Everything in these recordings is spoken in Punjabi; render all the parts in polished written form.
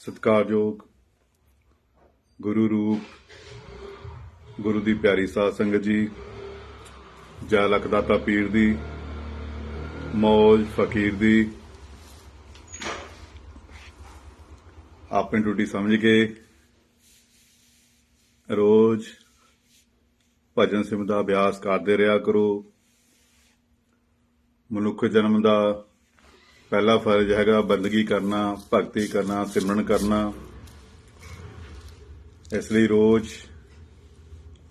ਸਤਿਕਾਰਯੋਗ ਗੁਰੂ ਰੂਪ ਗੁਰੂ ਦੀ ਪਿਆਰੀ ਸਾਧ ਸੰਗਤ ਜੀ, ਜੈ ਲਖਦਾਤਾ ਪੀਰ ਦੀ, ਮੌਜ ਫਕੀਰ ਦੀ। ਆਪਣੀ ਡਿਊਟੀ ਸਮਝ ਕੇ ਰੋਜ਼ ਭਜਨ ਸਿਮਰਨ ਦਾ ਅਭਿਆਸ ਕਰਦੇ ਰਿਹਾ ਕਰੋ। ਮਨੁੱਖ ਜਨਮ ਦਾ ਪਹਿਲਾ ਫਰਜ਼ ਹੈਗਾ ਬੰਦਗੀ ਕਰਨਾ, ਭਗਤੀ ਕਰਨਾ, ਸਿਮਰਨ ਕਰਨਾ। ਇਸ ਲਈ ਰੋਜ਼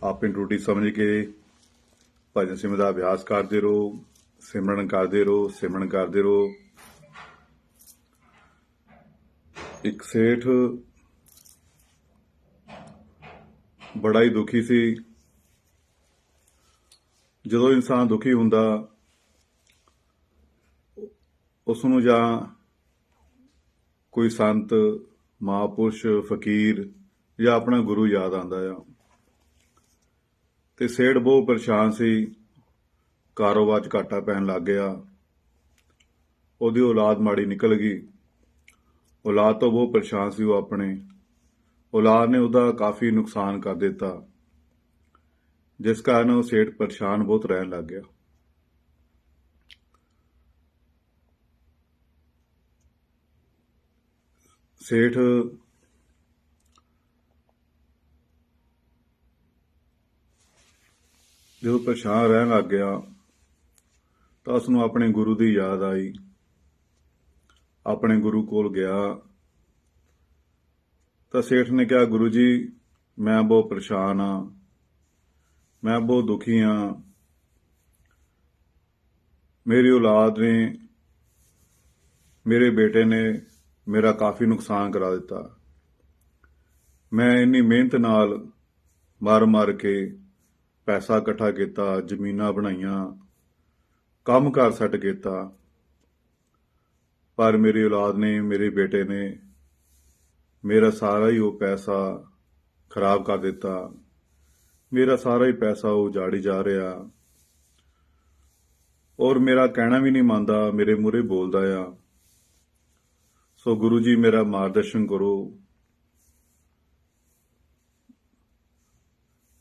ਆਪਣੀ ਡਿਊਟੀ ਸਮਝ ਕੇ ਭਜਨ ਸਿਮਰਨ ਦਾ ਅਭਿਆਸ ਕਰਦੇ ਰਹੋ, ਸਿਮਰਨ ਕਰਦੇ ਰਹੋ, ਸਿਮਰਨ ਕਰਦੇ ਰਹੋ। ਇੱਕ ਸੇਠ ਬੜਾ ਹੀ ਦੁਖੀ ਸੀ। ਜਦੋਂ ਇਨਸਾਨ ਦੁਖੀ ਹੁੰਦਾ ਉਸ ਨੂੰ ਜਾਂ ਕੋਈ ਸੰਤ, ਮਹਾਂਪੁਰਸ਼, ਫਕੀਰ ਜਾਂ ਆਪਣਾ ਗੁਰੂ ਯਾਦ ਆਉਂਦਾ ਆ। ਤੇ ਸੇਠ ਬਹੁਤ ਪਰੇਸ਼ਾਨ ਸੀ, ਕਾਰੋਬਾਰ 'ਚ ਘਾਟਾ ਪੈਣ ਲੱਗ ਗਿਆ। ਉਹਦੀ ਔਲਾਦ ਮਾੜੀ ਨਿਕਲ ਗਈ। ਔਲਾਦ ਤੋਂ ਬਹੁਤ ਪਰੇਸ਼ਾਨ ਸੀ ਉਹ। ਆਪਣੇ ਔਲਾਦ ਨੇ ਉਹਦਾ ਕਾਫੀ ਨੁਕਸਾਨ ਕਰ ਦਿੱਤਾ, ਜਿਸ ਕਾਰਨ ਉਹ ਸੇਠ ਪਰੇਸ਼ਾਨ ਬਹੁਤ ਰਹਿਣ ਲੱਗ ਗਿਆ। ਸੇਠ ਜਦੋਂ ਪਰੇਸ਼ਾਨ ਰਹਿਣ ਲੱਗ ਗਿਆ ਤਾਂ ਉਸ ਨੂੰ ਆਪਣੇ ਗੁਰੂ ਦੀ ਯਾਦ ਆਈ। ਆਪਣੇ ਗੁਰੂ ਕੋਲ ਗਿਆ ਤਾਂ ਸੇਠ ਨੇ ਕਿਹਾ, ਗੁਰੂ ਜੀ, ਮੈਂ ਬਹੁਤ ਪਰੇਸ਼ਾਨ ਹਾਂ, ਮੈਂ ਬਹੁਤ ਦੁਖੀ ਹਾਂ। ਮੇਰੀ ਔਲਾਦ ਨੇ, ਮੇਰੇ ਬੇਟੇ ਨੇ ਮੇਰਾ ਕਾਫੀ ਨੁਕਸਾਨ ਕਰਾ ਦਿੱਤਾ। ਮੈਂ ਇੰਨੀ ਮਿਹਨਤ ਨਾਲ ਮਰ ਕੇ ਪੈਸਾ ਇਕੱਠਾ ਕੀਤਾ, ਜ਼ਮੀਨਾਂ ਬਣਾਈਆਂ, ਕੰਮ ਕਾਰ ਸੈੱਟ ਕੀਤਾ, ਪਰ ਮੇਰੀ ਔਲਾਦ ਨੇ, ਮੇਰੇ ਬੇਟੇ ਨੇ ਮੇਰਾ ਸਾਰਾ ਹੀ ਉਹ ਪੈਸਾ ਖਰਾਬ ਕਰ ਦਿੱਤਾ। ਮੇਰਾ ਸਾਰਾ ਹੀ ਪੈਸਾ ਉਹ ਉਜਾੜੀ ਜਾ ਰਿਹਾ, ਔਰ ਮੇਰਾ ਕਹਿਣਾ ਵੀ ਨਹੀਂ ਮੰਨਦਾ, ਮੇਰੇ ਮੂਹਰੇ ਬੋਲਦਾ ਆ। ਸੋ ਗੁਰੂ ਜੀ, ਮੇਰਾ ਮਾਰਗਦਰਸ਼ਨ ਕਰੋ।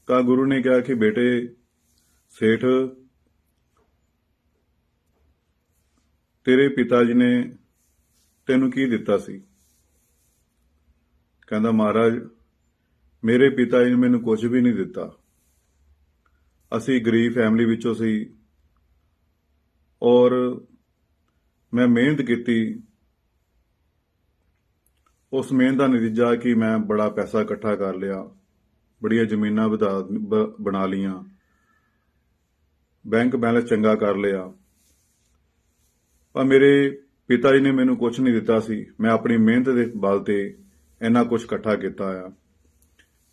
ਤਾਂ ਗੁਰੂ ਨੇ ਕਿਹਾ ਕਿ ਬੇਟੇ ਸੇਠ, ਤੇਰੇ ਪਿਤਾ ਜੀ ਨੇ ਤੈਨੂੰ ਕੀ ਦਿੱਤਾ ਸੀ? ਕਹਿੰਦਾ, ਮਹਾਰਾਜ, ਮੇਰੇ ਪਿਤਾ ਜੀ ਨੇ ਮੈਨੂੰ ਕੁਝ ਵੀ ਨਹੀਂ ਦਿੱਤਾ। ਅਸੀਂ ਗਰੀਬ ਫੈਮਿਲੀ ਵਿੱਚੋਂ ਸੀ, ਔਰ ਮੈਂ ਮਿਹਨਤ ਕੀਤੀ। ਉਸ ਮਿਹਨਤ ਦਾ ਨਤੀਜਾ ਕਿ ਮੈਂ ਬੜਾ ਪੈਸਾ ਇਕੱਠਾ ਕਰ ਲਿਆ, ਬੜੀਆਂ ਜ਼ਮੀਨਾਂ ਬਣਾ ਲਈਆਂ, ਬੈਂਕ ਬੈਲੈਂਸ ਚੰਗਾ ਕਰ ਲਿਆ। ਪਰ ਮੇਰੇ ਪਿਤਾ ਜੀ ਨੇ ਮੈਨੂੰ ਕੁਝ ਨਹੀਂ ਦਿੱਤਾ ਸੀ। ਮੈਂ ਆਪਣੀ ਮਿਹਨਤ ਦੇ ਬਲ ਤੇ ਇੰਨਾ ਕੁਝ ਇਕੱਠਾ ਕੀਤਾ ਆ।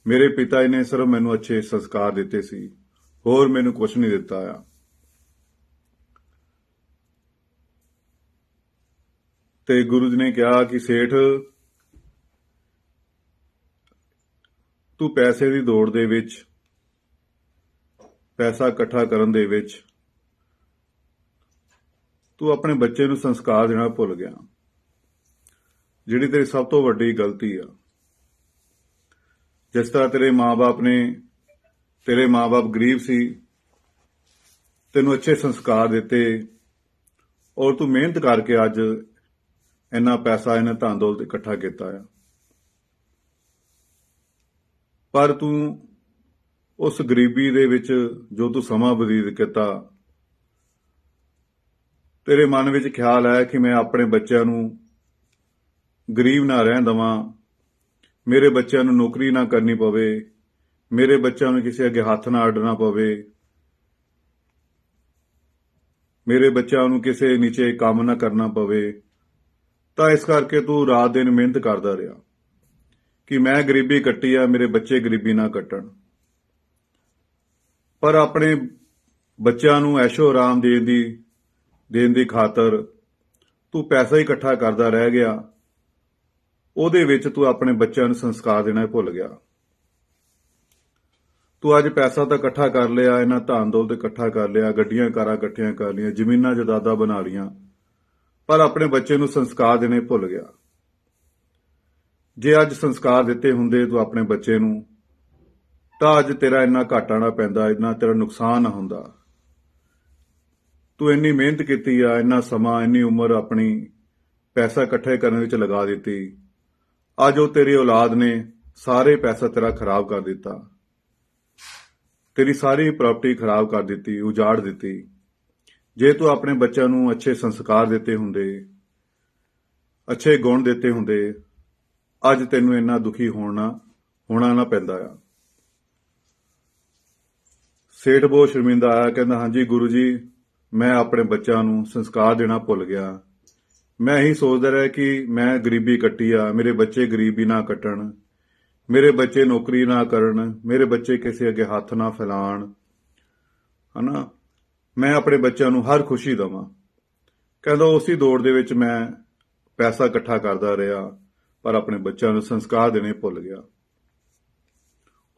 ਮੇਰੇ ਪਿਤਾ ਜੀ ਨੇ ਸਿਰਫ ਮੈਨੂੰ ਅੱਛੇ ਸੰਸਕਾਰ ਦਿੱਤੇ ਸੀ, ਹੋਰ ਮੈਨੂੰ ਕੁਝ ਨਹੀਂ ਦਿੱਤਾ ਆ। ਤੇ ਗੁਰੂ ਜੀ ਨੇ ਕਿਹਾ ਕਿ ਸੇਠ, ਤੂੰ ਪੈਸੇ ਦੀ ਦੌੜ ਦੇ ਵਿੱਚ, ਪੈਸਾ ਇਕੱਠਾ ਕਰਨ ਦੇ ਵਿੱਚ ਤੂੰ ਆਪਣੇ ਬੱਚੇ ਨੂੰ ਸੰਸਕਾਰ ਦੇਣਾ ਭੁੱਲ ਗਿਆ, ਜਿਹੜੀ ਤੇਰੀ ਸਭ ਤੋਂ ਵੱਡੀ ਗਲਤੀ ਆ। ਜਿਸ ਤਰ੍ਹਾਂ ਤੇਰੇ ਮਾਂ-ਬਾਪ ਗਰੀਬ ਸੀ, ਤੈਨੂੰ ਅੱਛੇ ਸੰਸਕਾਰ ਦਿੱਤੇ, ਔਰ ਤੂੰ ਮਿਹਨਤ ਕਰਕੇ ਅੱਜ ਇੰਨਾ ਪੈਸਾ, ਇੰਨਾ ਧਨ ਦੌਲਤ ਇਕੱਠਾ ਕੀਤਾ ਆ। ਪਰ ਤੂੰ ਉਸ ਗਰੀਬੀ ਦੇ ਵਿੱਚ ਜੋ ਤੂੰ ਸਮਾਂ ਬਤੀਤ ਕੀਤਾ, ਤੇਰੇ ਮਨ ਵਿੱਚ ਖਿਆਲ ਆਇਆ ਕਿ ਮੈਂ ਆਪਣੇ ਬੱਚਿਆਂ ਨੂੰ ਗਰੀਬ ਨਾ ਰਹਿਣ ਦੇਵਾਂ, ਮੇਰੇ ਬੱਚਿਆਂ ਨੂੰ ਨੌਕਰੀ ਨਾ ਕਰਨੀ ਪਵੇ, ਮੇਰੇ ਬੱਚਿਆਂ ਨੂੰ ਕਿਸੇ ਅੱਗੇ ਹੱਥ ਨਾ ਅੱਡਣਾ ਪਵੇ, ਮੇਰੇ ਬੱਚਿਆਂ ਨੂੰ ਕਿਸੇ ਨੀਚੇ ਕੰਮ ਨਾ ਕਰਨਾ ਪਵੇ। ਤਾਂ ਇਸ ਕਰਕੇ ਤੂੰ ਰਾਤ ਦਿਨ ਮਿਹਨਤ ਕਰਦਾ ਰਿਹਾ ਕਿ ਮੈਂ ਗਰੀਬੀ ਕੱਟੀ ਆ, ਮੇਰੇ ਬੱਚੇ ਗਰੀਬੀ ਨਾ ਕੱਟਣ। ਪਰ ਆਪਣੇ ਬੱਚਿਆਂ ਨੂੰ ਐਸ਼ੋ ਆਰਾਮ ਦੇਣ ਦੀ ਖਾਤਰ ਤੂੰ ਪੈਸਾ ਹੀ ਇਕੱਠਾ ਕਰਦਾ ਰਹਿ ਗਿਆ। ਉਹਦੇ ਵਿੱਚ ਤੂੰ ਆਪਣੇ ਬੱਚਿਆਂ ਨੂੰ ਸੰਸਕਾਰ ਦੇਣਾ ਭੁੱਲ ਗਿਆ। ਤੂੰ ਅੱਜ ਪੈਸਾ ਤਾਂ ਇਕੱਠਾ ਕਰ ਲਿਆ, ਇਹਨਾਂ ਧਨ ਦੌਲਤ ਇਕੱਠਾ ਕਰ ਲਿਆ, ਗੱਡੀਆਂ ਕਾਰਾਂ ਇਕੱਠੀਆਂ ਕਰ ਲਈਆਂ, ਜ਼ਮੀਨਾਂ ਜਾਇਦਾਦਾਂ ਬਣਾ ਲਈਆਂ, ਪਰ ਆਪਣੇ ਬੱਚੇ ਨੂੰ ਸੰਸਕਾਰ ਦੇਣੇ ਭੁੱਲ ਗਿਆ। ਜੇ ਅੱਜ ਸੰਸਕਾਰ ਦਿੱਤੇ ਹੁੰਦੇ ਤੂੰ ਆਪਣੇ ਬੱਚੇ ਨੂੰ, ਤਾਂ ਅੱਜ ਤੇਰਾ ਇੰਨਾ ਘਾਟਾ ਨਾ ਪੈਂਦਾ, ਇੰਨਾ ਤੇਰਾ ਨੁਕਸਾਨ ਨਾ ਹੁੰਦਾ। ਤੂੰ ਇੰਨੀ ਮਿਹਨਤ ਕੀਤੀ ਆ, ਇੰਨਾ ਸਮਾਂ, ਇੰਨੀ ਉਮਰ ਆਪਣੀ ਪੈਸਾ ਇਕੱਠੇ ਕਰਨ ਵਿੱਚ ਲਗਾ ਦਿੱਤੀ। ਅੱਜ ਉਹ ਤੇਰੀ ਔਲਾਦ ਨੇ ਸਾਰੇ ਪੈਸਾ ਤੇਰਾ ਖਰਾਬ ਕਰ ਦਿੱਤਾ, ਤੇਰੀ ਸਾਰੀ ਪ੍ਰਾਪਰਟੀ ਖਰਾਬ ਕਰ ਦਿੱਤੀ, ਉਜਾੜ ਦਿੱਤੀ। ਜੇ ਤੂੰ ਆਪਣੇ ਬੱਚਿਆਂ ਨੂੰ ਅੱਛੇ ਸੰਸਕਾਰ ਦਿੱਤੇ ਹੁੰਦੇ, ਅੱਛੇ ਗੁਣ ਦਿੱਤੇ ਹੁੰਦੇ, ਅੱਜ ਤੈਨੂੰ ਇੰਨਾ ਦੁਖੀ ਹੋਣਾ ਨਾ ਪੈਂਦਾ ਆ। ਸੇਠ ਬਹੁਤ ਸ਼ਰਮਿੰਦਾ ਆਇਆ, ਕਹਿੰਦਾ ਹਾਂਜੀ ਗੁਰੂ ਜੀ, ਮੈਂ ਆਪਣੇ ਬੱਚਿਆਂ ਨੂੰ ਸੰਸਕਾਰ ਦੇਣਾ ਭੁੱਲ ਗਿਆ। ਮੈਂ ਇਹੀ ਸੋਚਦਾ ਰਿਹਾ ਕਿ ਮੈਂ ਗਰੀਬੀ ਕੱਟੀ ਆ, ਮੇਰੇ ਬੱਚੇ ਗਰੀਬੀ ਨਾ ਕੱਟਣ, ਮੇਰੇ ਬੱਚੇ ਨੌਕਰੀ ਨਾ ਕਰਨ, ਮੇਰੇ ਬੱਚੇ ਕਿਸੇ ਅੱਗੇ ਹੱਥ ਨਾ ਫੈਲਾਣ, ਹਨਾ, ਮੈਂ ਆਪਣੇ ਬੱਚਿਆਂ ਨੂੰ ਹਰ ਖੁਸ਼ੀ ਦੇਵਾਂ। ਕਹਿੰਦਾ ਉਸੇ ਦੌੜ ਦੇ ਵਿੱਚ ਮੈਂ ਪੈਸਾ ਇਕੱਠਾ ਕਰਦਾ ਰਿਹਾ, ਪਰ ਆਪਣੇ ਬੱਚਿਆਂ ਨੂੰ ਸੰਸਕਾਰ ਦੇਣੇ ਭੁੱਲ ਗਿਆ।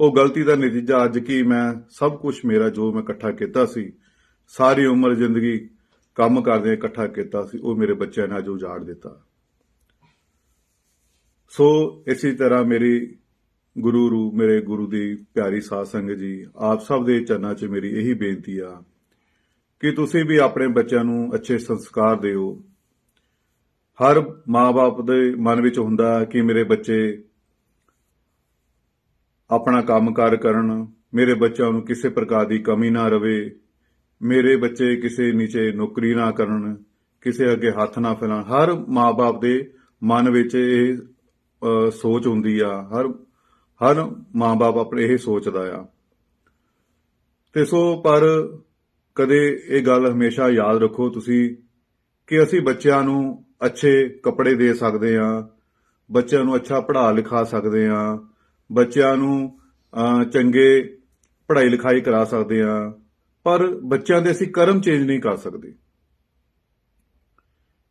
ਉਹ ਗਲਤੀ ਦਾ ਨਤੀਜਾ ਅੱਜ ਕੀ, ਮੈਂ ਸਭ ਕੁਝ ਮੇਰਾ ਜੋ ਮੈਂ ਇਕੱਠਾ ਕੀਤਾ ਸੀ, ਸਾਰੀ ਉਮਰ ਜ਼ਿੰਦਗੀ ਕੰਮ ਕਰਦੇ ਇਕੱਠਾ ਕੀਤਾ ਸੀ, ਉਹ ਮੇਰੇ ਬੱਚਿਆਂ ਨੇ ਅੱਜ ਉਜਾੜ ਦਿੱਤਾ। ਸੋ ਇਸੇ ਤਰ੍ਹਾਂ ਮੇਰੀ ਮੇਰੇ ਗੁਰੂ ਦੀ ਪਿਆਰੀ ਸਾਧ ਸੰਗਤ ਜੀ, ਆਪ ਸਭ ਦੇ ਚਰਨਾਂ 'ਚ ਮੇਰੀ ਇਹੀ ਬੇਨਤੀ ਆ ਕਿ ਤੁਸੀਂ ਵੀ ਆਪਣੇ ਬੱਚਿਆਂ ਨੂੰ ਅੱਛੇ ਸੰਸਕਾਰ ਦਿਓ। ਹਰ ਮਾਂ-ਬਾਪ ਦੇ ਮਨ ਵਿੱਚ ਹੁੰਦਾ ਕਿ ਮੇਰੇ ਬੱਚੇ ਆਪਣਾ ਕੰਮਕਾਰ ਕਰਨ, ਮੇਰੇ ਬੱਚਿਆਂ ਨੂੰ ਕਿਸੇ ਪ੍ਰਕਾਰ ਦੀ ਕਮੀ ਨਾ ਰਵੇ, ਮੇਰੇ ਬੱਚੇ ਕਿਸੇ ਨੀਚੇ ਨੌਕਰੀ ਨਾ ਕਰਨ, ਕਿਸੇ ਅੱਗੇ ਹੱਥ ਨਾ ਫੈਲਾਣ। ਹਰ ਮਾਂ-ਬਾਪ ਦੇ ਮਨ ਵਿੱਚ ਇਹ ਸੋਚ ਹੁੰਦੀ ਆ, ਹਰ ਮਾਂ-ਬਾਪ ਆਪਣੇ ਇਹ ਸੋਚਦਾ ਆ। ਤੇ ਸੋ ਪਰ ਕਦੇ ਇਹ ਗੱਲ ਹਮੇਸ਼ਾ ਯਾਦ ਰੱਖੋ ਤੁਸੀਂ ਕਿ ਅਸੀਂ ਬੱਚਿਆਂ ਨੂੰ ਅੱਛੇ ਕੱਪੜੇ ਦੇ ਸਕਦੇ ਹਾਂ, ਬੱਚਿਆਂ ਨੂੰ ਅੱਛਾ ਪੜ੍ਹਾ ਲਿਖਾ ਸਕਦੇ ਹਾਂ, ਬੱਚਿਆਂ ਨੂੰ ਚੰਗੇ ਪੜ੍ਹਾਈ ਲਿਖਾਈ ਕਰਾ ਸਕਦੇ ਹਾਂ, ਪਰ ਬੱਚਿਆਂ ਦੇ ਅਸੀਂ ਕਰਮ ਚੇਂਜ ਨਹੀਂ ਕਰ ਸਕਦੇ।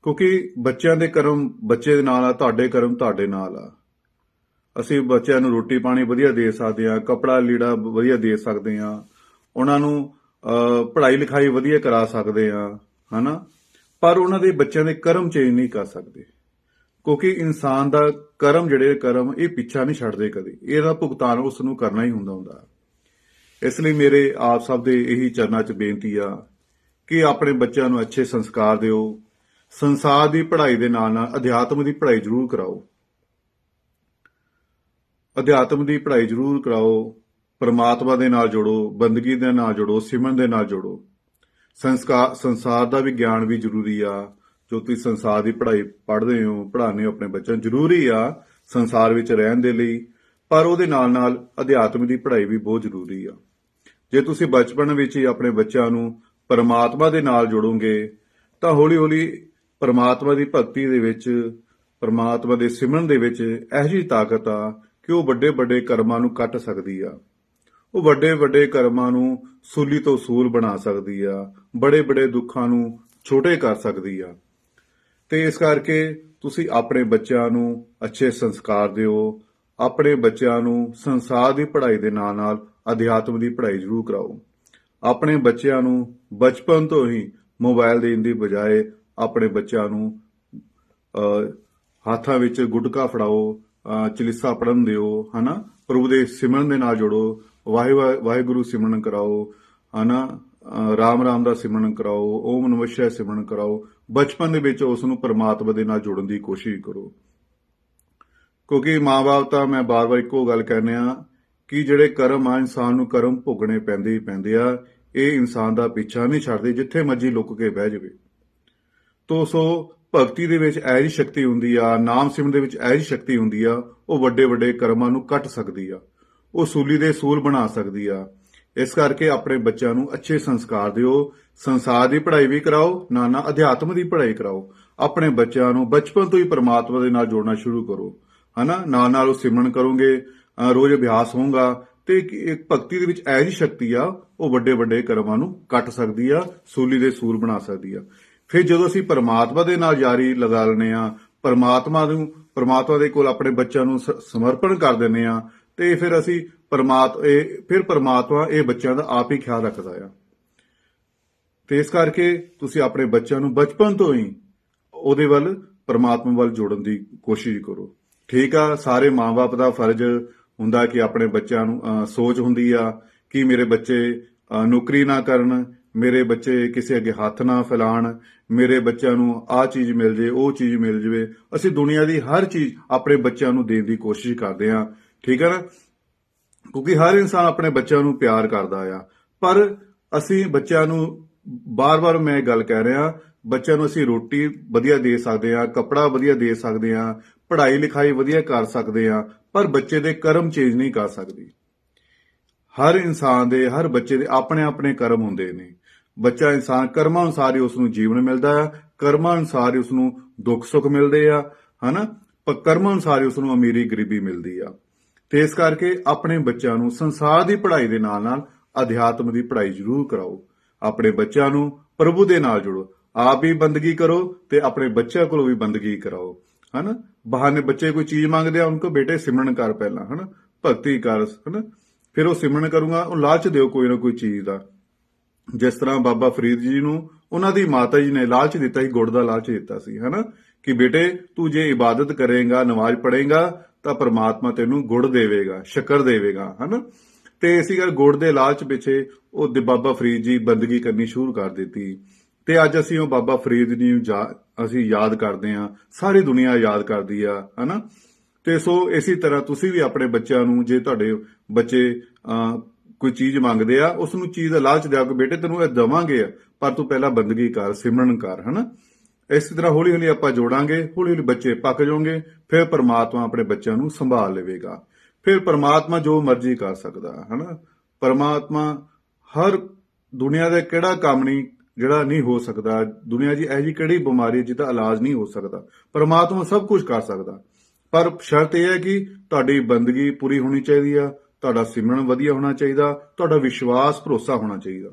ਕਿਉਂਕਿ ਬੱਚਿਆਂ ਦੇ ਕਰਮ ਬੱਚੇ ਦੇ ਨਾਲ ਆ, ਤੁਹਾਡੇ ਕਰਮ ਤੁਹਾਡੇ ਨਾਲ ਆ। ਅਸੀਂ ਬੱਚਿਆਂ ਨੂੰ ਰੋਟੀ ਪਾਣੀ ਵਧੀਆ ਦੇ ਸਕਦੇ ਹਾਂ, ਕੱਪੜਾ ਲੀੜਾ ਵਧੀਆ ਦੇ ਸਕਦੇ ਹਾਂ, ਉਹਨਾਂ ਨੂੰ ਪੜ੍ਹਾਈ ਲਿਖਾਈ ਵਧੀਆ ਕਰਾ ਸਕਦੇ ਹਾਂ, ਹਨਾ, ਪਰ ਉਹਨਾਂ ਦੇ ਬੱਚਿਆਂ ਦੇ ਕਰਮ ਚੇਂਜ ਨਹੀਂ ਕਰ ਸਕਦੇ। ਕਿਉਂਕਿ ਇਨਸਾਨ ਦਾ ਜਿਹੜੇ ਕਰਮ ਇਹ ਪਿੱਛਾ ਨਹੀਂ ਛੱਡਦੇ ਕਦੇ, ਇਹਦਾ ਭੁਗਤਾਨ ਉਸ ਨੂੰ ਕਰਨਾ ਹੀ ਹੁੰਦਾ। ਇਸ ਲਈ ਮੇਰੇ ਆਪ ਸਭ ਦੇ ਇਹੀ ਚਰਨਾਂ 'ਚ ਬੇਨਤੀ ਆ ਕਿ ਆਪਣੇ ਬੱਚਿਆਂ ਨੂੰ ਅੱਛੇ ਸੰਸਕਾਰ ਦਿਓ। ਸੰਸਾਰ ਦੀ ਪੜ੍ਹਾਈ ਦੇ ਨਾਲ ਨਾਲ ਅਧਿਆਤਮ ਦੀ ਪੜ੍ਹਾਈ ਜ਼ਰੂਰ ਕਰਾਓ, ਅਧਿਆਤਮ ਦੀ ਪੜ੍ਹਾਈ ਜ਼ਰੂਰ ਕਰਾਓ, ਪਰਮਾਤਮਾ ਦੇ ਨਾਲ ਜੋੜੋ, ਬੰਦਗੀ ਦੇ ਨਾਲ ਜੋੜੋ, ਸਿਮਰਨ ਦੇ ਨਾਲ ਜੋੜੋ। ਸੰਸਾਰ ਦਾ ਵੀ ਗਿਆਨ ਵੀ ਜ਼ਰੂਰੀ ਆ। ਜੋ ਤੁਸੀਂ ਸੰਸਾਰ ਦੀ ਪੜ੍ਹਾਈ ਪੜ੍ਹਦੇ ਹੋ, ਪੜ੍ਹਾਉਂਦੇ ਹੋ ਆਪਣੇ ਬੱਚਿਆਂ ਨੂੰ, ਜ਼ਰੂਰੀ ਆ ਸੰਸਾਰ ਵਿੱਚ ਰਹਿਣ ਦੇ ਲਈ, ਪਰ ਉਹਦੇ ਨਾਲ ਨਾਲ ਅਧਿਆਤਮ ਦੀ ਪੜ੍ਹਾਈ ਵੀ ਬਹੁਤ ਜ਼ਰੂਰੀ ਆ। ਜੇ ਤੁਸੀਂ ਬਚਪਨ ਵਿੱਚ ਹੀ ਆਪਣੇ ਬੱਚਿਆਂ ਨੂੰ ਪਰਮਾਤਮਾ ਦੇ ਨਾਲ ਜੋੜੋਗੇ ਤਾਂ ਹੌਲੀ ਹੌਲੀ ਪਰਮਾਤਮਾ ਦੀ ਭਗਤੀ ਦੇ ਵਿੱਚ, ਪਰਮਾਤਮਾ ਦੇ ਸਿਮਰਨ ਦੇ ਵਿੱਚ ਇਹੋ ਜਿਹੀ ਤਾਕਤ ਆ ਕਿ ਉਹ ਵੱਡੇ ਵੱਡੇ ਕਰਮਾਂ ਨੂੰ ਕੱਟ ਸਕਦੀ ਆ, ਉਹ ਵੱਡੇ ਵੱਡੇ ਕਰਮਾਂ ਨੂੰ ਸੂਲੀ ਤੋਂ ਸੂਲ ਬਣਾ ਸਕਦੀ ਆ, ਬੜੇ ਬੜੇ ਦੁੱਖਾਂ ਨੂੰ ਛੋਟੇ ਕਰ ਸਕਦੀ ਆ। ਤੇ ਇਸ ਕਰਕੇ ਤੁਸੀਂ ਆਪਣੇ ਬੱਚਿਆਂ ਨੂੰ ਅੱਛੇ ਸੰਸਕਾਰ ਦਿਓ, ਆਪਣੇ ਬੱਚਿਆਂ ਨੂੰ ਸੰਸਾਰ ਦੀ ਪੜ੍ਹਾਈ ਦੇ ਨਾਲ ਨਾਲ ਅਧਿਆਤਮ ਦੀ ਪੜ੍ਹਾਈ ਜ਼ਰੂਰ ਕਰਾਓ। ਆਪਣੇ ਬੱਚਿਆਂ ਨੂੰ ਬਚਪਨ ਤੋਂ ਹੀ ਮੋਬਾਈਲ ਦੇਣ ਦੀ ਬਜਾਏ ਆਪਣੇ ਬੱਚਿਆਂ ਨੂੰ ਹੱਥਾਂ ਵਿੱਚ ਗੁਟਕਾ ਫੜਾਓ, ਚਲੀਸਾ ਪੜ੍ਹਨ ਦਿਓ, ਹਨਾ, ਪ੍ਰਭੂ ਦੇ ਸਿਮਰਨ ਦੇ ਨਾਲ ਜੋੜੋ, ਵਾਹਿਗੁਰੂ ਸਿਮਰਨ ਕਰਾਓ, ਹਨਾ, ਰਾਮ ਦਾ ਸਿਮਰਨ ਕਰਾਓ, ਓਮ ਨਮଃ ਸ਼ਿਵਾਏ ਸਿਮਰਨ ਕਰਾਓ। ਬਚਪਨ ਦੇ ਵਿੱਚ ਉਸ ਨੂੰ ਪਰਮਾਤਮਾ ਦੇ ਨਾਲ ਜੋੜਨ ਦੀ ਕੋਸ਼ਿਸ਼ ਕਰੋ। ਕਿਉਂਕਿ ਮਾਂ-ਬਾਪ ਤਾਂ ਮੈਂ ਬਾਰ-ਬਾਰ ਇੱਕੋ ਗੱਲ ਕਹਿੰਦੇ ਆ ਕਿ ਜਿਹੜੇ ਕਰਮ ਆ, ਇਨਸਾਨ ਨੂੰ ਕਰਮ ਭੋਗਣੇ ਪੈਂਦੇ ਹੀ ਪੈਂਦੇ ਆ। ਇਹ ਇਨਸਾਨ ਦਾ ਪਿੱਛਾ ਨਹੀਂ ਛੱਡਦੇ, ਜਿੱਥੇ ਮਰਜੀ ਲੁੱਕ ਕੇ ਬਹਿ ਜਾਵੇ। ਸੋ ਭਗਤੀ ਦੇ ਵਿੱਚ ਐਜੀ ਸ਼ਕਤੀ ਹੁੰਦੀ ਆ, ਨਾਮ ਸਿਮਰਨ ਦੇ ਵਿੱਚ ਐਜੀ ਸ਼ਕਤੀ ਹੁੰਦੀ ਆ, ਉਹ ਵੱਡੇ ਵੱਡੇ ਕਰਮਾਂ ਨੂੰ ਕੱਟ ਸਕਦੀ ਆ, ਉਹ ਸੂਲੀ ਦੇ ਸੂਲ ਬਣਾ ਸਕਦੀ ਆ। ਇਸ ਕਰਕੇ ਆਪਣੇ ਬੱਚਿਆਂ ਨੂੰ ਅੱਛੇ ਸੰਸਕਾਰ ਦਿਓ, ਸੰਸਾਰ ਦੀ ਪੜ੍ਹਾਈ ਵੀ ਕਰਾਓ, ਨਾਲ ਅਧਿਆਤਮ ਦੀ ਪੜ੍ਹਾਈ ਕਰਾਓ। ਆਪਣੇ ਬੱਚਿਆਂ ਨੂੰ ਬਚਪਨ ਤੋਂ ਹੀ ਪਰਮਾਤਮਾ ਦੇ ਨਾਲ ਜੋੜਨਾ ਸ਼ੁਰੂ ਕਰੋ, ਹਨਾ, ਨਾਲ ਉਹ ਸਿਮਰਨ ਕਰੋਗੇ, ਰੋਜ਼ ਅਭਿਆਸ ਹੋਊਗਾ ਤੇ ਇੱਕ ਭਗਤੀ ਦੇ ਵਿੱਚ ਐਜੀ ਸ਼ਕਤੀ ਆ, ਉਹ ਵੱਡੇ ਵੱਡੇ ਕਰਮਾਂ ਨੂੰ ਕੱਟ ਸਕਦੀ ਆ, ਸੂਲੀ ਦੇ ਸੂਲ ਬਣਾ ਸਕਦੀ ਆ। ਫਿਰ ਜਦੋਂ ਅਸੀਂ ਪਰਮਾਤਮਾ ਦੇ ਨਾਲ ਯਾਰੀ ਲਗਾ ਲੈਂਦੇ ਆ, ਪਰਮਾਤਮਾ ਦੇ ਕੋਲ ਆਪਣੇ ਬੱਚਿਆਂ ਨੂੰ ਸਮਰਪਣ ਕਰ ਦਿੰਦੇ ਆ, ਤੇ ਫਿਰ ਅਸੀਂ ਪਰਮਾਤਮਾ ਇਹ ਬੱਚਿਆਂ ਦਾ ਆਪ ਹੀ ਖਿਆਲ ਰੱਖਦਾ ਆ। ਤੇ ਇਸ ਕਰਕੇ ਤੁਸੀਂ ਆਪਣੇ ਬੱਚਿਆਂ ਨੂੰ ਬਚਪਨ ਤੋਂ ਹੀ ਉਹਦੇ ਵੱਲ, ਪਰਮਾਤਮਾ ਵੱਲ ਜੋੜਨ ਦੀ ਕੋਸ਼ਿਸ਼ ਕਰੋ। ਠੀਕ ਆ, ਸਾਰੇ ਮਾਂ-ਬਾਪ ਦਾ ਫਰਜ਼ ਹੁੰਦਾ ਕਿ ਆਪਣੇ ਬੱਚਿਆਂ ਨੂੰ ਸੋਚ ਹੁੰਦੀ ਆ ਕਿ ਮੇਰੇ ਬੱਚੇ ਨੌਕਰੀ ਨਾ ਕਰਨ, ਮੇਰੇ ਬੱਚੇ ਕਿਸੇ ਅੱਗੇ ਹੱਥ ਨਾ ਫੈਲਾਣ, ਮੇਰੇ ਬੱਚਿਆਂ ਨੂੰ ਆਹ ਚੀਜ਼ ਮਿਲ ਜੇ, ਉਹ ਚੀਜ਼ ਮਿਲ ਜਵੇ। ਅਸੀਂ ਦੁਨੀਆ ਦੀ ਹਰ ਚੀਜ਼ ਆਪਣੇ ਬੱਚਿਆਂ ਨੂੰ ਦੇਣ ਦੀ ਕੋਸ਼ਿਸ਼ ਕਰਦੇ ਆ, ਠੀਕ ਹੈ ਨਾ, ਕਿਉਂਕਿ ਹਰ ਇਨਸਾਨ ਆਪਣੇ ਬੱਚਿਆਂ ਨੂੰ ਪਿਆਰ ਕਰਦਾ ਆ। ਪਰ ਅਸੀਂ ਬੱਚਿਆਂ ਨੂੰ ਬਾਰ-ਬਾਰ ਮੈਂ ਇਹ ਗੱਲ ਕਹਿ ਰਿਹਾ, ਬੱਚਿਆਂ ਨੂੰ ਅਸੀਂ ਰੋਟੀ ਵਧੀਆ ਦੇ ਸਕਦੇ ਆ, ਕੱਪੜਾ ਵਧੀਆ ਦੇ ਸਕਦੇ ਆ, ਪੜ੍ਹਾਈ ਲਿਖਾਈ ਵਧੀਆ ਕਰ ਸਕਦੇ ਆ, ਪਰ ਬੱਚੇ ਦੇ ਕਰਮ ਚੇਂਜ ਨਹੀਂ ਕਰ ਸਕਦੇ। ਹਰ ਇਨਸਾਨ ਦੇ, ਹਰ ਬੱਚੇ ਦੇ ਆਪਣੇ ਆਪਣੇ ਕਰਮ ਹੁੰਦੇ ਨੇ। ਬੱਚਾ ਇਨਸਾਨ ਕਰਮਾਂ ਅਨੁਸਾਰ ਹੀ ਉਸ ਨੂੰ ਜੀਵਨ ਮਿਲਦਾ ਆ, ਕਰਮਾਂ ਅਨੁਸਾਰ ਹੀ ਉਸ ਨੂੰ ਦੁੱਖ ਸੁੱਖ ਮਿਲਦੇ ਆ, ਹਨਾ, ਪਰ ਕਰਮਾਂ ਅਨੁਸਾਰ ਹੀ ਉਸ ਨੂੰ ਅਮੀਰੀ ਗਰੀਬੀ ਮਿਲਦੀ ਆ। ਤੇ ਇਸ ਕਰਕੇ ਆਪਣੇ ਬੱਚਿਆਂ ਨੂੰ ਸੰਸਾਰ ਦੀ ਪੜ੍ਹਾਈ ਦੇ ਨਾਲ ਨਾਲ ਅਧਿਆਤਮ ਦੀ ਪੜ੍ਹਾਈ ਜ਼ਰੂਰ ਕਰਾਓ। ਆਪਣੇ ਬੱਚਿਆਂ ਨੂੰ ਪ੍ਰਭੂ ਦੇ ਨਾਲ ਜੋੜੋ, ਆਪ ਵੀ ਬੰਦਗੀ ਕਰੋ ਤੇ ਆਪਣੇ ਬੱਚਿਆਂ ਕੋਲੋਂ ਵੀ ਬੰਦਗੀ ਕਰਾਓ, ਹਨਾ। ਬਹਾਨੇ ਬੱਚੇ ਕੋਈ ਚੀਜ਼ ਮੰਗਦੇ ਆ, ਉਹਨਾਂ ਕੋ ਬੇਟੇ ਸਿਮਰਨ ਕਰ ਪਹਿਲਾਂ, ਹਨਾ, ਭਗਤੀ ਕਰ, ਹਨਾ, ਫਿਰ ਉਹ ਸਿਮਰਨ ਕਰੂੰਗਾ, ਉਹ ਲਾਲਚ ਦਿਓ ਕੋਈ ਨਾ ਕੋਈ ਚੀਜ਼ ਦਾ। ਜਿਸ ਤਰ੍ਹਾਂ ਬਾਬਾ ਫਰੀਦ ਜੀ ਨੂੰ ਉਹਨਾਂ ਦੀ ਮਾਤਾ ਜੀ ਨੇ ਲਾਲਚ ਦਿੱਤਾ ਸੀ, ਗੁੜ ਦਾ ਲਾਲਚ ਦਿੱਤਾ ਸੀ, ਹਨਾ, ਕਿ ਬੇਟੇ ਤੂੰ ਜੇ ਇਬਾਦਤ ਕਰੇਗਾ, ਨਮਾਜ਼ ਪੜ੍ਹੇਗਾ ਤਾਂ ਪ੍ਰਮਾਤਮਾ ਤੈਨੂੰ ਗੁੜ ਦੇਵੇਗਾ, ਸ਼ੱਕਰ ਦੇਵੇਗਾ, ਹਨਾ। ਤੇ ਇਸੇ ਗੱਲ ਗੁੜ ਦੇ ਲਾਲਚ ਪਿੱਛੇ ਉਹ ਬਾਬਾ ਫਰੀਦ ਜੀ ਬੰਦਗੀ ਕਰਨੀ ਸ਼ੁਰੂ ਕਰ ਦਿੱਤੀ। ਤੇ ਅੱਜ ਅਸੀਂ ਉਹ ਬਾਬਾ ਫਰੀਦ ਜੀ ਨੂੰ ਅਸੀਂ ਯਾਦ ਕਰਦੇ ਹਾਂ, ਸਾਰੀ ਦੁਨੀਆ ਯਾਦ ਕਰਦੀ ਆ, ਹਨਾ। ਤੇ ਸੋ ਇਸੇ ਤਰ੍ਹਾਂ ਤੁਸੀਂ ਵੀ ਆਪਣੇ ਬੱਚਿਆਂ ਨੂੰ, ਜੇ ਤੁਹਾਡੇ ਬੱਚੇ ਕੋਈ ਚੀਜ਼ ਮੰਗਦੇ ਆ, ਉਸ ਨੂੰ ਚੀਜ਼ ਦਾ ਲਾਲਚ ਦਿਆ ਕਿ ਬੇਟੇ ਤੈਨੂੰ ਇਹ ਦੇਵਾਂਗੇ, ਪਰ ਤੂੰ ਪਹਿਲਾਂ ਬੰਦਗੀ ਕਰ, ਸਿਮਰਨ ਕਰ, ਹਨਾ। ਇਸੇ ਤਰ੍ਹਾਂ ਹੌਲੀ ਹੌਲੀ ਆਪਾਂ ਜੋੜਾਂਗੇ, ਹੌਲੀ ਹੌਲੀ ਬੱਚੇ ਪੱਕ ਜਾਓਗੇ, ਫਿਰ ਪਰਮਾਤਮਾ ਆਪਣੇ ਬੱਚਿਆਂ ਨੂੰ ਸੰਭਾਲ ਲਵੇਗਾ। ਫਿਰ ਪਰਮਾਤਮਾ ਜੋ ਮਰਜ਼ੀ ਕਰ ਸਕਦਾ, ਹਨਾ। ਪਰਮਾਤਮਾ ਹਰ ਦੁਨੀਆ ਦਾ ਕਿਹੜਾ ਕੰਮ ਨਹੀਂ ਜਿਹੜਾ ਨਹੀਂ ਹੋ ਸਕਦਾ, ਦੁਨੀਆ 'ਚ ਇਹੋ ਜਿਹੀ ਕਿਹੜੀ ਬਿਮਾਰੀ ਜਿਹਦਾ ਇਲਾਜ ਨਹੀਂ ਹੋ ਸਕਦਾ, ਪਰਮਾਤਮਾ ਸਭ ਕੁਝ ਕਰ ਸਕਦਾ। ਪਰ ਸ਼ਰਤ ਇਹ ਹੈ ਕਿ ਤੁਹਾਡੀ ਬੰਦਗੀ ਪੂਰੀ ਹੋਣੀ ਚਾਹੀਦੀ ਆ, ਤੁਹਾਡਾ ਸਿਮਰਨ ਵਧੀਆ ਹੋਣਾ ਚਾਹੀਦਾ, ਤੁਹਾਡਾ ਵਿਸ਼ਵਾਸ ਭਰੋਸਾ ਹੋਣਾ ਚਾਹੀਦਾ।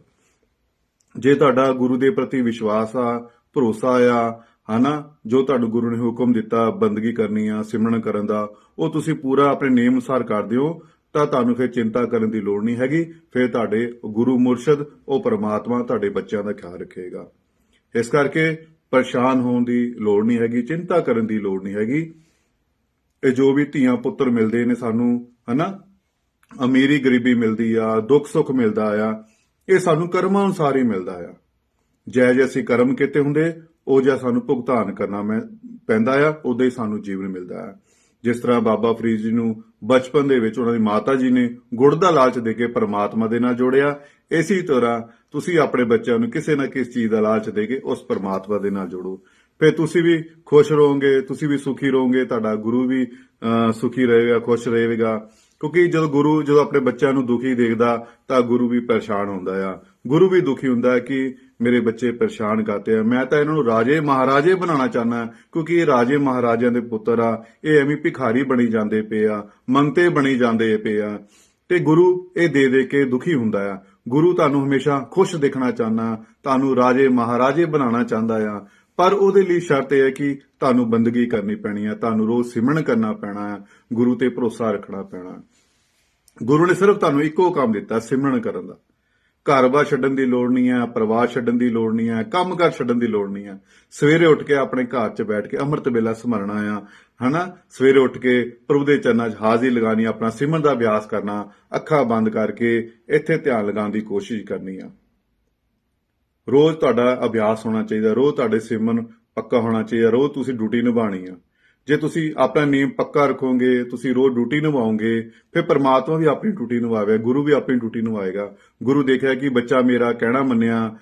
ਜੇ ਤੁਹਾਡਾ ਗੁਰੂ ਦੇ ਪ੍ਰਤੀ ਵਿਸ਼ਵਾਸ ਆ, ਭਰੋਸਾ ਆ, ਹਨਾ, ਜੋ ਤੁਹਾਨੂੰ ਗੁਰੂ ਨੇ ਹੁਕਮ ਦਿੱਤਾ ਬੰਦਗੀ ਕਰਨੀ ਆ, ਸਿਮਰਨ ਕਰਨ ਦਾ, ਉਹ ਤੁਸੀਂ ਪੂਰਾ ਆਪਣੇ ਨੇਮ ਅਨੁਸਾਰ ਕਰਦੇ ਹੋ, ਤਾਂ ਤੁਹਾਨੂੰ ਫਿਰ ਚਿੰਤਾ ਕਰਨ ਦੀ ਲੋੜ ਨਹੀਂ ਹੈਗੀ। ਫਿਰ ਤੁਹਾਡੇ ਗੁਰੂ ਮੁਰਸ਼ਦ, ਉਹ ਪਰਮਾਤਮਾ ਤੁਹਾਡੇ ਬੱਚਿਆਂ ਦਾ ਖਿਆਲ ਰੱਖੇਗਾ। ਇਸ ਕਰਕੇ ਪਰੇਸ਼ਾਨ ਹੋਣ ਦੀ ਲੋੜ ਨਹੀਂ ਹੈਗੀ, ਚਿੰਤਾ ਕਰਨ ਦੀ ਲੋੜ ਨਹੀਂ ਹੈਗੀ। ਇਹ ਜੋ ਵੀ ਧੀਆਂ ਪੁੱਤਰ ਮਿਲਦੇ ਨੇ ਸਾਨੂੰ, ਹਨਾ, ਅਮੀਰੀ ਗਰੀਬੀ ਮਿਲਦੀ ਆ, ਦੁੱਖ ਸੁੱਖ ਮਿਲਦਾ ਆ, ਇਹ ਸਾਨੂੰ ਕਰਮਾਂ ਅਨੁਸਾਰ ਹੀ ਮਿਲਦਾ ਆ। ਜੇ ਅਸੀਂ ਕਰਮ ਕੀਤੇ ਹੁੰਦੇ, ਉਹ ਜਿਹਾ ਸਾਨੂੰ ਭੁਗਤਾਨ ਕਰਨਾ ਪੈਂਦਾ ਆ, ਉਦੋਂ ਹੀ ਸਾਨੂੰ ਜੀਵਨ ਮਿਲਦਾ ਆ। ਜਿਸ ਤਰ੍ਹਾਂ ਬਾਬਾ ਫਰੀਦ ਜੀ ਨੂੰ ਬਚਪਨ ਦੇ ਵਿੱਚ ਉਹਨਾਂ ਦੀ ਮਾਤਾ ਜੀ ਨੇ ਗੁੜ ਦਾ ਲਾਲਚ ਦੇ ਕੇ ਪਰਮਾਤਮਾ ਦੇ ਨਾਲ ਜੋੜਿਆ, ਇਸੇ ਤਰ੍ਹਾਂ ਤੁਸੀਂ ਆਪਣੇ ਬੱਚਿਆਂ ਨੂੰ ਕਿਸੇ ਨਾ ਕਿਸੇ ਚੀਜ਼ ਦਾ ਲਾਲਚ ਦੇ ਕੇ ਉਸ ਪਰਮਾਤਮਾ ਦੇ ਨਾਲ ਜੋੜੋ। ਫਿਰ ਤੁਸੀਂ ਵੀ ਖੁਸ਼ ਰਹੋਗੇ, ਤੁਸੀਂ ਵੀ ਸੁਖੀ ਰਹੋਗੇ, ਤੁਹਾਡਾ ਗੁਰੂ ਵੀ ਸੁਖੀ ਰਹੇਗਾ, ਖੁਸ਼ ਰਹੇਗਾ। ਕਿਉਂਕਿ ਜਦੋਂ ਆਪਣੇ ਬੱਚਿਆਂ ਨੂੰ ਦੁਖੀ ਦੇਖਦਾ ਤਾਂ ਗੁਰੂ ਵੀ ਪਰੇਸ਼ਾਨ ਹੁੰਦਾ ਆ, ਗੁਰੂ ਵੀ ਦੁਖੀ ਹੁੰਦਾ ਕਿ ਮੇਰੇ ਬੱਚੇ ਪਰੇਸ਼ਾਨ ਕਰਦੇ ਆ, ਮੈਂ ਤਾਂ ਇਹਨਾਂ ਨੂੰ ਰਾਜੇ ਮਹਾਰਾਜੇ ਬਣਾਉਣਾ ਚਾਹੁੰਦਾ, ਕਿਉਂਕਿ ਇਹ ਰਾਜੇ ਮਹਾਰਾਜਿਆਂ ਦੇ ਪੁੱਤਰ ਆ, ਇਹ ਐਵੇਂ ਭਿਖਾਰੀ ਬਣੀ ਜਾਂਦੇ ਪਏ ਆ, ਮੰਗਤੇ ਬਣੀ ਜਾਂਦੇ ਪਏ ਆ, ਤੇ ਗੁਰੂ ਇਹ ਦੇ ਦੇ ਕੇ ਦੁਖੀ ਹੁੰਦਾ ਆ। ਗੁਰੂ ਤੁਹਾਨੂੰ ਹਮੇਸ਼ਾ ਖੁਸ਼ ਦੇਖਣਾ ਚਾਹੁੰਦਾ, ਤੁਹਾਨੂੰ ਰਾਜੇ ਮਹਾਰਾਜੇ ਬਣਾਉਣਾ ਚਾਹੁੰਦਾ ਆ, ਪਰ ਉਹਦੇ ਲਈ ਸ਼ਰਤ ਇਹ ਹੈ ਕਿ ਤੁਹਾਨੂੰ ਬੰਦਗੀ ਕਰਨੀ ਪੈਣੀ ਹੈ, ਤੁਹਾਨੂੰ ਰੋਜ਼ ਸਿਮਰਨ ਕਰਨਾ ਪੈਣਾ ਹੈ, ਗੁਰੂ ਤੇ ਭਰੋਸਾ ਰੱਖਣਾ ਪੈਣਾ। ਗੁਰੂ ਨੇ ਸਿਰਫ ਤੁਹਾਨੂੰ ਇੱਕੋ ਕੰਮ ਦਿੱਤਾ, ਸਿਮਰਨ ਕਰਨ ਦਾ। ਘਰ-ਬਾਰ ਛੱਡਣ ਦੀ ਲੋੜ ਨਹੀਂ ਹੈ, ਪਰਿਵਾਰ ਛੱਡਣ ਦੀ ਲੋੜ ਨਹੀਂ ਹੈ, ਕੰਮ-ਕਾਰ ਛੱਡਣ ਦੀ ਲੋੜ ਨਹੀਂ ਹੈ। ਸਵੇਰੇ ਉੱਠ ਕੇ ਆਪਣੇ ਘਰ 'ਚ ਬੈਠ ਕੇ ਅੰਮ੍ਰਿਤ ਵੇਲਾ ਸਿਮਰਨਾ ਆ, ਹਨਾ। ਸਵੇਰੇ ਉੱਠ ਕੇ ਪ੍ਰਭੂ ਦੇ ਚਰਨਾਂ 'ਚ ਹਾਜ਼ਰੀ ਲਗਾਣੀ, ਆਪਣਾ ਸਿਮਰਨ ਦਾ ਅਭਿਆਸ ਕਰਨਾ, ਅੱਖਾਂ ਬੰਦ ਕਰਕੇ ਇੱਥੇ ਧਿਆਨ ਲਗਾਉਣ ਦੀ ਕੋਸ਼ਿਸ਼ ਕਰਨੀ ਆ। ਰੋਜ਼ ਤੁਹਾਡਾ ਅਭਿਆਸ ਹੋਣਾ ਚਾਹੀਦਾ, ਰੋਜ਼ ਤੁਹਾਡੇ ਸਿਮਰਨ ਪੱਕਾ ਹੋਣਾ ਚਾਹੀਦਾ, ਰੋਜ਼ ਤੁਸੀਂ ਡਿਊਟੀ ਨਿਭਾਣੀ ਆ। ਜੇ ਤੁਸੀਂ ਆਪਣਾ ਨਿਯਮ ਪੱਕਾ ਰੱਖੋਗੇ, ਤੁਸੀਂ ਰੋਜ਼ ਡਿਊਟੀ ਨਿਭਾਓਗੇ, ਫਿਰ ਪਰਮਾਤਮਾ ਵੀ ਆਪਣੀ ਡਿਊਟੀ ਨਿਭਾਵੇਗਾ, ਗੁਰੂ ਵੀ ਆਪਣੀ ਡਿਊਟੀ ਨਿਭਾਏਗਾ। ਗੁਰੂ ਦੇਖਿਆ ਕਿ ਬੱਚਾ ਮੇਰਾ ਕਹਿਣਾ ਮੰਨਿਆ,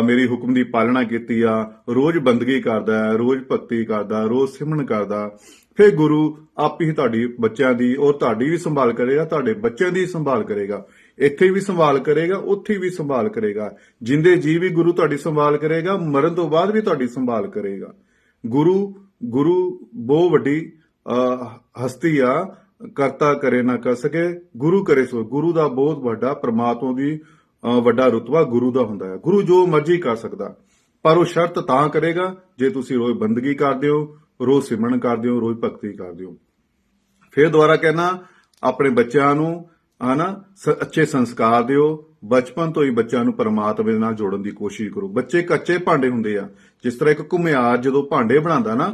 ਮੇਰੀ ਹੁਕਮ ਦੀ ਪਾਲਣਾ ਕੀਤੀ ਆ, ਰੋਜ਼ ਬੰਦਗੀ ਕਰਦਾ, ਰੋਜ਼ ਭਗਤੀ ਕਰਦਾ, ਰੋਜ਼ ਸਿਮਰਨ ਕਰਦਾ, ਫਿਰ ਗੁਰੂ ਆਪ ਹੀ ਤੁਹਾਡੀ ਬੱਚਿਆਂ ਦੀ ਔਰ ਤੁਹਾਡੀ ਵੀ ਸੰਭਾਲ ਕਰੇਗਾ, ਤੁਹਾਡੇ ਬੱਚਿਆਂ ਦੀ ਸੰਭਾਲ ਕਰੇਗਾ। ਇੱਥੇ ਵੀ ਸੰਭਾਲ ਕਰੇਗਾ, ਉੱਥੇ ਵੀ ਸੰਭਾਲ ਕਰੇਗਾ। ਜਿੰਦੇ ਜੀ ਵੀ ਗੁਰੂ ਤੁਹਾਡੀ ਸੰਭਾਲ ਕਰੇਗਾ, ਮਰਨ ਤੋਂ ਬਾਅਦ ਵੀ ਤੁਹਾਡੀ ਸੰਭਾਲ ਕਰੇਗਾ। ਗੁਰੂ ਬਹੁਤ ਵੱਡੀ ਹਸਤੀ ਆ, ਕਰਤਾ ਕਰੇ ਨਾ ਕਰ ਸਕੇ, ਗੁਰੂ ਕਰੇ ਸੋ। ਗੁਰੂ ਦਾ ਬਹੁਤ ਵੱਡਾ, ਪ੍ਰਮਾਤਮਾ ਦੀ ਵੱਡਾ ਰੁਤਬਾ ਗੁਰੂ ਦਾ ਹੁੰਦਾ ਹੈ। ਗੁਰੂ ਜੋ ਮਰਜ਼ੀ ਕਰ ਸਕਦਾ, ਪਰ ਉਹ ਸ਼ਰਤ ਤਾਂ ਕਰੇਗਾ ਜੇ ਤੁਸੀਂ ਰੋਜ਼ ਬੰਦਗੀ ਕਰਦੇ ਹੋ, ਰੋਜ਼ ਸਿਮਰਨ ਕਰਦੇ ਹੋ, ਰੋਜ਼ ਭਗਤੀ ਕਰਦੇ ਹੋ। ਫਿਰ ਦੁਬਾਰਾ ਕਹਿਣਾ, ਆਪਣੇ ਬੱਚਿਆਂ ਨੂੰ ਹਨਾ ਅੱਛੇ ਸੰਸਕਾਰ ਦਿਓ, ਬਚਪਨ ਤੋਂ ਹੀ ਬੱਚਿਆਂ ਨੂੰ ਪਰਮਾਤਮਾ ਦੇ ਨਾਲ ਜੋੜਨ ਦੀ ਕੋਸ਼ਿਸ਼ ਕਰੋ। ਬੱਚੇ ਕੱਚੇ ਭਾਂਡੇ ਹੁੰਦੇ ਆ, ਜਿਸ ਤਰ੍ਹਾਂ ਇੱਕ ਘੁਮਿਆਰ ਜਦੋਂ ਭਾਂਡੇ ਬਣਾਉਂਦਾ ਨਾ,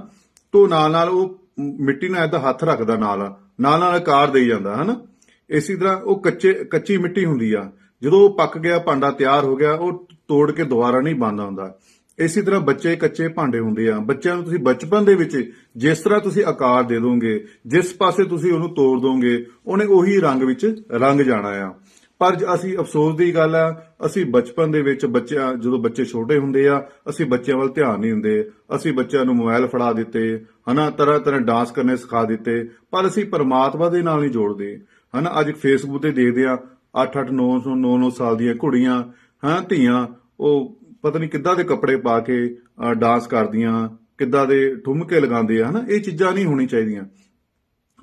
ਤੋਂ ਨਾਲ ਨਾਲ ਉਹ ਮਿੱਟੀ ਨਾਲ ਏਦਾਂ ਹੱਥ ਰੱਖਦਾ ਨਾਲ ਨਾਲ ਆਕਾਰ ਦੇਈ ਜਾਂਦਾ ਹਨਾ। ਇਸੇ ਤਰ੍ਹਾਂ ਉਹ ਕੱਚੀ ਮਿੱਟੀ ਹੁੰਦੀ ਆ, ਜਦੋਂ ਉਹ ਪੱਕ ਗਿਆ ਭਾਂਡਾ ਤਿਆਰ ਹੋ ਗਿਆ ਉਹ ਤੋੜ ਕੇ ਦੁਬਾਰਾ ਨਹੀਂ ਬਣਦਾ ਹੁੰਦਾ। ਇਸੇ ਤਰ੍ਹਾਂ ਬੱਚੇ ਕੱਚੇ ਭਾਂਡੇ ਹੁੰਦੇ ਆ। ਬੱਚਿਆਂ ਨੂੰ ਤੁਸੀਂ ਬਚਪਨ ਦੇ ਵਿੱਚ ਜਿਸ ਤਰ੍ਹਾਂ ਤੁਸੀਂ ਆਕਾਰ ਦੇ ਦੋਗੇ, ਜਿਸ ਪਾਸੇ ਤੁਸੀਂ ਉਹਨੂੰ ਤੋੜ ਦੋਗੇ, ਉਹਨੇ ਉਹੀ ਰੰਗ ਵਿੱਚ ਰੰਗ ਜਾਣਾ ਆ। ਪਰ ਅਸੀਂ ਅਫਸੋਸ ਦੀ ਗੱਲ ਆ, ਅਸੀਂ ਬਚਪਨ ਦੇ ਵਿੱਚ ਜਦੋਂ ਬੱਚੇ ਛੋਟੇ ਹੁੰਦੇ ਆ ਅਸੀਂ ਬੱਚਿਆਂ ਵੱਲ ਧਿਆਨ ਨਹੀਂ ਦਿੰਦੇ। ਅਸੀਂ ਬੱਚਿਆਂ ਨੂੰ ਮੋਬਾਈਲ ਫੜਾ ਦਿੱਤੇ ਹਨਾ, ਤਰ੍ਹਾਂ ਤਰ੍ਹਾਂ ਡਾਂਸ ਕਰਨੇ ਸਿਖਾ ਦਿੱਤੇ, ਪਰ ਅਸੀਂ ਪਰਮਾਤਮਾ ਦੇ ਨਾਲ ਨਹੀਂ ਜੋੜਦੇ ਹਨਾ। ਅੱਜ ਫੇਸਬੁੱਕ ਤੇ ਦੇਖਦੇ ਆ 8-8 9-9 ਸਾਲ ਦੀਆਂ ਕੁੜੀਆਂ ਹਾਂ ਧੀਆਂ, ਉਹ ਪਤਾ ਨਹੀਂ ਕਿੱਦਾਂ ਦੇ ਕੱਪੜੇ ਪਾ ਕੇ ਡਾਂਸ ਕਰਦੀਆਂ, ਕਿੱਦਾਂ ਦੇ ਠੁਮਕੇ ਲਗਾਉਂਦੇ ਆ ਹਨਾ। ਇਹ ਚੀਜ਼ਾਂ ਨਹੀਂ ਹੋਣੀ ਚਾਹੀਦੀਆਂ।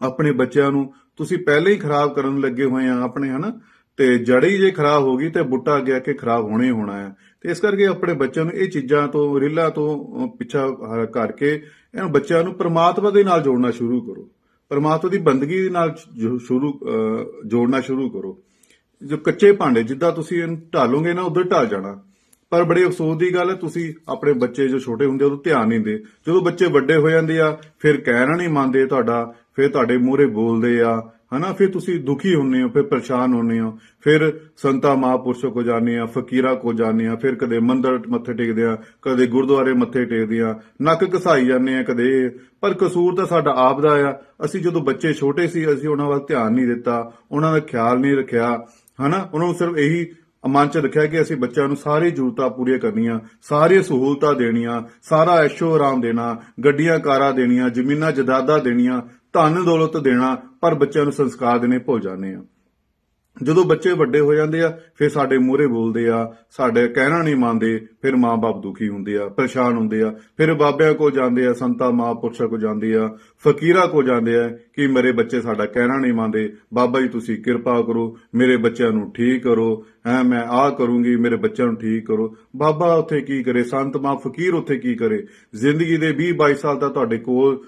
ਆਪਣੇ ਬੱਚਿਆਂ ਨੂੰ ਤੁਸੀਂ ਪਹਿਲੇ ਹੀ ਖਰਾਬ ਕਰਨ ਲੱਗੇ ਹੋਏ ਆ ਆਪਣੇ ਹਨਾ, ਤੇ ਜੜੀ ਜੇ ਖਰਾਬ ਹੋ ਗਈ ਤੇ ਬੁੱਟਾ ਅੱਗੇ ਆ ਕੇ ਖਰਾਬ ਹੋਣਾ ਹੀ ਹੋਣਾ ਹੈ। ਤੇ ਇਸ ਕਰਕੇ ਆਪਣੇ ਬੱਚਿਆਂ ਨੂੰ ਇਹ ਚੀਜ਼ਾਂ ਤੋਂ, ਰੀਲਾਂ ਤੋਂ ਪਿੱਛਾ ਕਰਕੇ ਇਹਨਾਂ ਬੱਚਿਆਂ ਨੂੰ ਪ੍ਰਮਾਤਮਾ ਦੇ ਨਾਲ ਜੋੜਨਾ ਸ਼ੁਰੂ ਕਰੋ। ਪ੍ਰਮਾਤਮਾ ਦੀ ਬੰਦਗੀ ਦੇ ਨਾਲ ਜੋੜਨਾ ਸ਼ੁਰੂ ਕਰੋ। ਜੋ ਕੱਚੇ ਭਾਂਡੇ ਜਿੱਦਾਂ ਤੁਸੀਂ ਇਹਨੂੰ ਢਾਲੋਗੇ ਨਾ ਉਧਰ ਢਲ ਜਾਣਾ। ਪਰ ਬੜੇ ਅਫਸੋਸ ਦੀ ਗੱਲ ਹੈ, ਤੁਸੀਂ ਆਪਣੇ ਬੱਚੇ ਜੋ ਛੋਟੇ ਹੁੰਦੇ ਉਦੋਂ ਧਿਆਨ ਨਹੀਂ ਦਿੰਦੇ। ਜਦੋਂ ਬੱਚੇ ਵੱਡੇ ਹੋ ਜਾਂਦੇ ਆ ਫਿਰ ਕਹਿਣਾ ਨਹੀਂ ਮੰਨਦੇ ਤੁਹਾਡਾ, ਫਿਰ ਤੁਹਾਡੇ ਮੂਹਰੇ ਬੋਲਦੇ ਆ ਹਨਾ, ਫਿਰ ਤੁਸੀਂ ਦੁਖੀ ਹੁੰਦੇ ਹੋ, ਫਿਰ ਪਰੇਸ਼ਾਨ ਹੁੰਦੇ ਹੋ, ਫਿਰ ਸੰਤਾਂ ਮਹਾਂਪੁਰਸ਼ਾਂ ਕੋ ਜਾਂਦੇ ਆ, ਫਕੀਰਾਂ ਕੋ ਜਾਂਦੇ ਆ, ਫਿਰ ਕਦੇ ਮੰਦਰ ਮੱਥੇ ਟੇਕਦੇ ਆ, ਕਦੇ ਗੁਰਦੁਆਰੇ ਮੱਥੇ ਟੇਕਦੇ ਆ, ਨੱਕ ਘਸਾਈ ਜਾਂਦੇ ਆ ਕਦੇ। ਪਰ ਕਸੂਰ ਤਾਂ ਸਾਡਾ ਆਪ ਦਾ ਆ। ਅਸੀਂ ਜਦੋਂ ਬੱਚੇ ਛੋਟੇ ਸੀ ਅਸੀਂ ਉਹਨਾਂ ਵੱਲ ਧਿਆਨ ਨਹੀਂ ਦਿੱਤਾ, ਉਹਨਾਂ ਦਾ ਖਿਆਲ ਨਹੀਂ ਰੱਖਿਆ ਹਨਾ। ਉਹਨਾਂ ਨੂੰ ਸਿਰਫ ਇਹੀ ਮਨ ਚ ਰੱਖਿਆ ਕਿ ਅਸੀਂ ਬੱਚਿਆਂ ਨੂੰ ਸਾਰੀ ਜ਼ਰੂਰਤਾਂ ਪੂਰੀਆਂ ਕਰਨੀਆਂ, ਸਾਰੀਆਂ ਸਹੂਲਤਾਂ ਦੇਣੀਆਂ, ਸਾਰਾ ਐਸ਼ੋ ਆਰਾਮ ਦੇਣਾ, ਗੱਡੀਆਂ ਕਾਰਾਂ ਦੇਣੀਆਂ, ਜ਼ਮੀਨਾਂ ਜਾਇਦਾਦਾਂ ਦੇਣੀਆਂ, ਧਨ ਦੌਲਤ ਦੇਣਾ, ਪਰ ਬੱਚਿਆਂ ਨੂੰ ਸੰਸਕਾਰ ਦੇਣੇ ਭੁੱਲ ਜਾਂਦੇ ਆ। ਜਦੋਂ ਬੱਚੇ ਵੱਡੇ ਹੋ ਜਾਂਦੇ ਆ ਫਿਰ ਸਾਡੇ ਮੂਹਰੇ ਬੋਲਦੇ ਆ, ਸਾਡੇ ਕਹਿਣਾ ਨਹੀਂ ਮੰਨਦੇ, ਫਿਰ ਮਾਂ-ਬਾਪ ਦੁਖੀ ਹੁੰਦੇ ਆ, ਪਰੇਸ਼ਾਨ ਹੁੰਦੇ ਆ, ਫਿਰ ਬਾਬਿਆਂ ਕੋਲ ਜਾਂਦੇ ਆ, ਸੰਤਾਂ ਮਹਾਂਪੁਰਸ਼ਾਂ ਕੋਲ ਜਾਂਦੇ ਆ, ਫਕੀਰਾਂ ਕੋਲ ਜਾਂਦੇ ਆ ਕਿ ਮੇਰੇ ਬੱਚੇ ਸਾਡਾ ਕਹਿਣਾ ਨਹੀਂ ਮੰਨਦੇ, ਬਾਬਾ ਜੀ ਤੁਸੀਂ ਕਿਰਪਾ ਕਰੋ, ਮੇਰੇ ਬੱਚਿਆਂ ਨੂੰ ਠੀਕ ਕਰੋ, ਮੈਂ ਆਹ ਕਰੂੰਗੀ, ਮੇਰੇ ਬੱਚਿਆਂ ਨੂੰ ਠੀਕ ਕਰੋ। ਬਾਬਾ ਉੱਥੇ ਕੀ ਕਰੇ, ਸੰਤ ਮਹਾਂ ਫਕੀਰ ਉੱਥੇ ਕੀ ਕਰੇ। ਜ਼ਿੰਦਗੀ ਦੇ 20-22 ਸਾਲ ਤਾਂ ਤੁਹਾਡੇ ਕੋਲ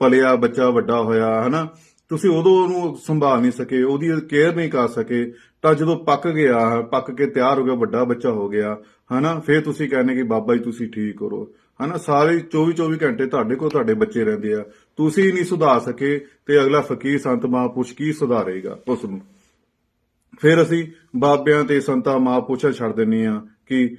ਪਲਿਆ ਬੱਚਾ ਵੱਡਾ ਹੋਇਆ ਹਨਾ, ਤੁਸੀਂ ਉਦੋਂ ਉਹਨੂੰ ਸੰਭਾਲ ਨਹੀਂ ਸਕੇ, ਉਹਦੀ ਕੇਅਰ ਨਹੀਂ ਕਰ ਸਕੇ, ਤਾਂ ਜਦੋਂ ਪੱਕ ਗਿਆ, ਪੱਕ ਕੇ ਤਿਆਰ ਹੋ ਗਿਆ, ਵੱਡਾ ਬੱਚਾ ਹੋ ਗਿਆ ਹਨਾ, ਫਿਰ ਤੁਸੀਂ ਕਹਿੰਦੇ ਕਿ ਬਾਬਾ ਜੀ ਤੁਸੀਂ ਠੀਕ ਕਰੋ ਹਨਾ। ਸਾਰੇ 24-24 ਘੰਟੇ ਤੁਹਾਡੇ ਕੋਲ ਤੁਹਾਡੇ ਬੱਚੇ ਰਹਿੰਦੇ ਆ, ਤੁਸੀਂ ਨਹੀਂ ਸੁਧਾਰ ਸਕੇ ਤੇ ਅਗਲਾ ਫਕੀਰ ਸੰਤ ਮਹਾਂਪੁਰਸ਼ ਕੀ ਸੁਧਾਰੇਗਾ ਉਸ ਨੂੰ। ਫਿਰ ਅਸੀਂ ਬਾਬਿਆਂ ਤੇ ਸੰਤਾਂ ਮਹਾਂਪੁਰਸ਼ਾਂ ਛੱਡ ਦਿੰਦੇ ਆ ਕਿ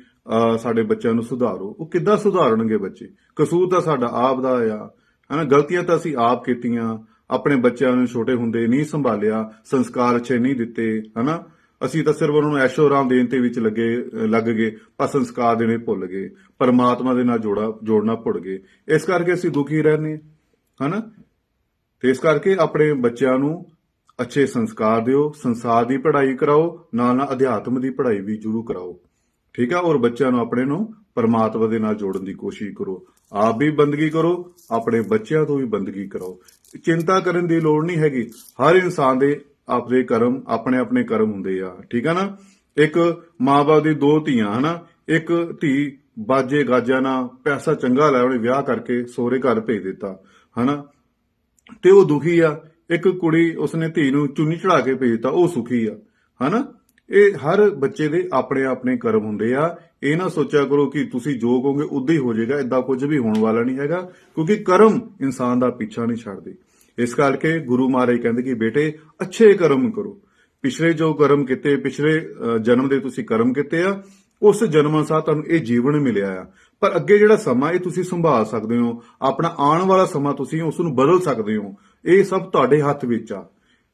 ਸਾਡੇ ਬੱਚਿਆਂ ਨੂੰ ਸੁਧਾਰੋ। ਉਹ ਕਿੱਦਾਂ ਸੁਧਾਰਨਗੇ ਬੱਚੇ? ਕਸੂਰ ਤਾਂ ਸਾਡਾ ਆਪ ਦਾ ਆ ਹਨਾ। ਗਲਤੀਆਂ ਤਾਂ ਅਸੀਂ ਆਪ ਕੀਤੀਆਂ, ਆਪਣੇ ਬੱਚਿਆਂ ਨੂੰ ਛੋਟੇ ਹੁੰਦੇ ਨਹੀਂ ਸੰਭਾਲਿਆ, ਸੰਸਕਾਰ ਅੱਛੇ ਨਹੀਂ ਦਿੱਤੇ ਹਨਾ। ਅਸੀਂ ਤਾਂ ਸਿਰਫ ਉਹਨਾਂ ਨੂੰ ਐਸ਼ੋ ਆਰਾਮ ਦੇਣ ਤੇ ਵਿੱਚ ਲੱਗ ਗਏ, ਪਰ ਸੰਸਕਾਰ ਦੇਣੇ ਭੁੱਲ ਗਏ, ਪਰਮਾਤਮਾ ਦੇ ਨਾਲ ਜੋੜਨਾ ਭੁੱਲ ਗਏ। ਇਸ ਕਰਕੇ ਅਸੀਂ ਦੁਖੀ ਰਹਿੰਦੇ ਹਨਾ। ਤੇ ਇਸ ਕਰਕੇ ਆਪਣੇ ਬੱਚਿਆਂ ਨੂੰ ਅੱਛੇ ਸੰਸਕਾਰ ਦਿਓ, ਸੰਸਾਰ ਦੀ ਪੜ੍ਹਾਈ ਕਰਾਓ, ਨਾਲ ਨਾਲ ਅਧਿਆਤਮ ਦੀ ਪੜ੍ਹਾਈ ਵੀ ਜ਼ਰੂਰ ਕਰਾਓ, ਠੀਕ ਆ। ਔਰ ਬੱਚਿਆਂ ਨੂੰ ਆਪਣੇ ਨੂੰ ਪਰਮਾਤਮਾ ਦੇ ਨਾਲ ਜੋੜਨ ਦੀ ਕੋਸ਼ਿਸ਼ ਕਰੋ। ਆਪ ਵੀ ਬੰਦਗੀ ਕਰੋ, ਆਪਣੇ ਬੱਚਿਆਂ ਤੋਂ ਵੀ ਬੰਦਗੀ ਕਰਾਓ। ਚਿੰਤਾ ਕਰਨ ਦੀ ਲੋੜ ਨਹੀਂ ਹੈਗੀ। ਹਰ ਇਨਸਾਨ ਦੇ ਆਪਣੇ ਕਰਮ, ਆਪਣੇ ਆਪਣੇ ਕਰਮ ਹੁੰਦੇ ਆ, ਠੀਕ ਆ ਨਾ। ਇੱਕ ਮਾਂ-ਬਾਪ ਦੀ 2 ਧੀਆਂ ਹਨਾ, ਇੱਕ ਧੀ ਬਾਜੇ ਗਾਜਿਆਂ ਨਾਲ ਪੈਸਾ ਚੰਗਾ ਲੈ ਉਹਨੇ ਵਿਆਹ ਕਰਕੇ ਸਹੁਰੇ ਘਰ ਭੇਜ ਦਿੱਤਾ ਹਨਾ, ਤੇ ਉਹ ਦੁਖੀ ਆ। ਇੱਕ ਕੁੜੀ ਉਸਨੇ ਧੀ ਨੂੰ ਚੁੰਨੀ ਚੜਾ ਕੇ ਭੇਜ ਦਿੱਤਾ, ਉਹ ਸੁਖੀ ਆ ਹਨਾ। ਇਹ ਹਰ ਬੱਚੇ ਦੇ ਆਪਣੇ ਆਪਣੇ ਕਰਮ ਹੁੰਦੇ ਆ। ਇਹ ਨਾ ਸੋਚਿਆ ਕਰੋ ਕਿ ਤੁਸੀਂ ਜੋ ਕਹੋਗੇ ਉਦਾਂ ਹੀ ਹੋ ਜਾਏਗਾ, ਏਦਾਂ ਕੁਝ ਵੀ ਹੋਣ ਵਾਲਾ ਨਹੀਂ ਹੈਗਾ, ਕਿਉਂਕਿ ਕਰਮ ਇਨਸਾਨ ਦਾ ਪਿੱਛਾ ਨਹੀਂ ਛੱਡਦੇ। ਇਸ ਕਰਕੇ ਗੁਰੂ ਮਹਾਰਾਜ ਕਹਿੰਦੇ ਕਿ ਬੇਟੇ ਅੱਛੇ ਕਰਮ ਕਰੋ। ਪਿਛਲੇ ਜੋ ਕਰਮ ਕੀਤੇ, ਪਿਛਲੇ ਜਨਮ ਦੇ ਤੁਸੀਂ ਕਰਮ ਕੀਤੇ ਆ, ਉਸ ਜਨਮ ਅਨੁਸਾਰ ਤੁਹਾਨੂੰ ਇਹ ਜੀਵਨ ਮਿਲਿਆ ਆ। ਪਰ ਅੱਗੇ ਜਿਹੜਾ ਸਮਾਂ ਇਹ ਤੁਸੀਂ ਸੰਭਾਲ ਸਕਦੇ ਹੋ, ਆਪਣਾ ਆਉਣ ਵਾਲਾ ਸਮਾਂ ਤੁਸੀਂ ਉਸ ਨੂੰ ਬਦਲ ਸਕਦੇ ਹੋ। ਇਹ ਸਭ ਤੁਹਾਡੇ ਹੱਥ ਵਿੱਚ ਆ।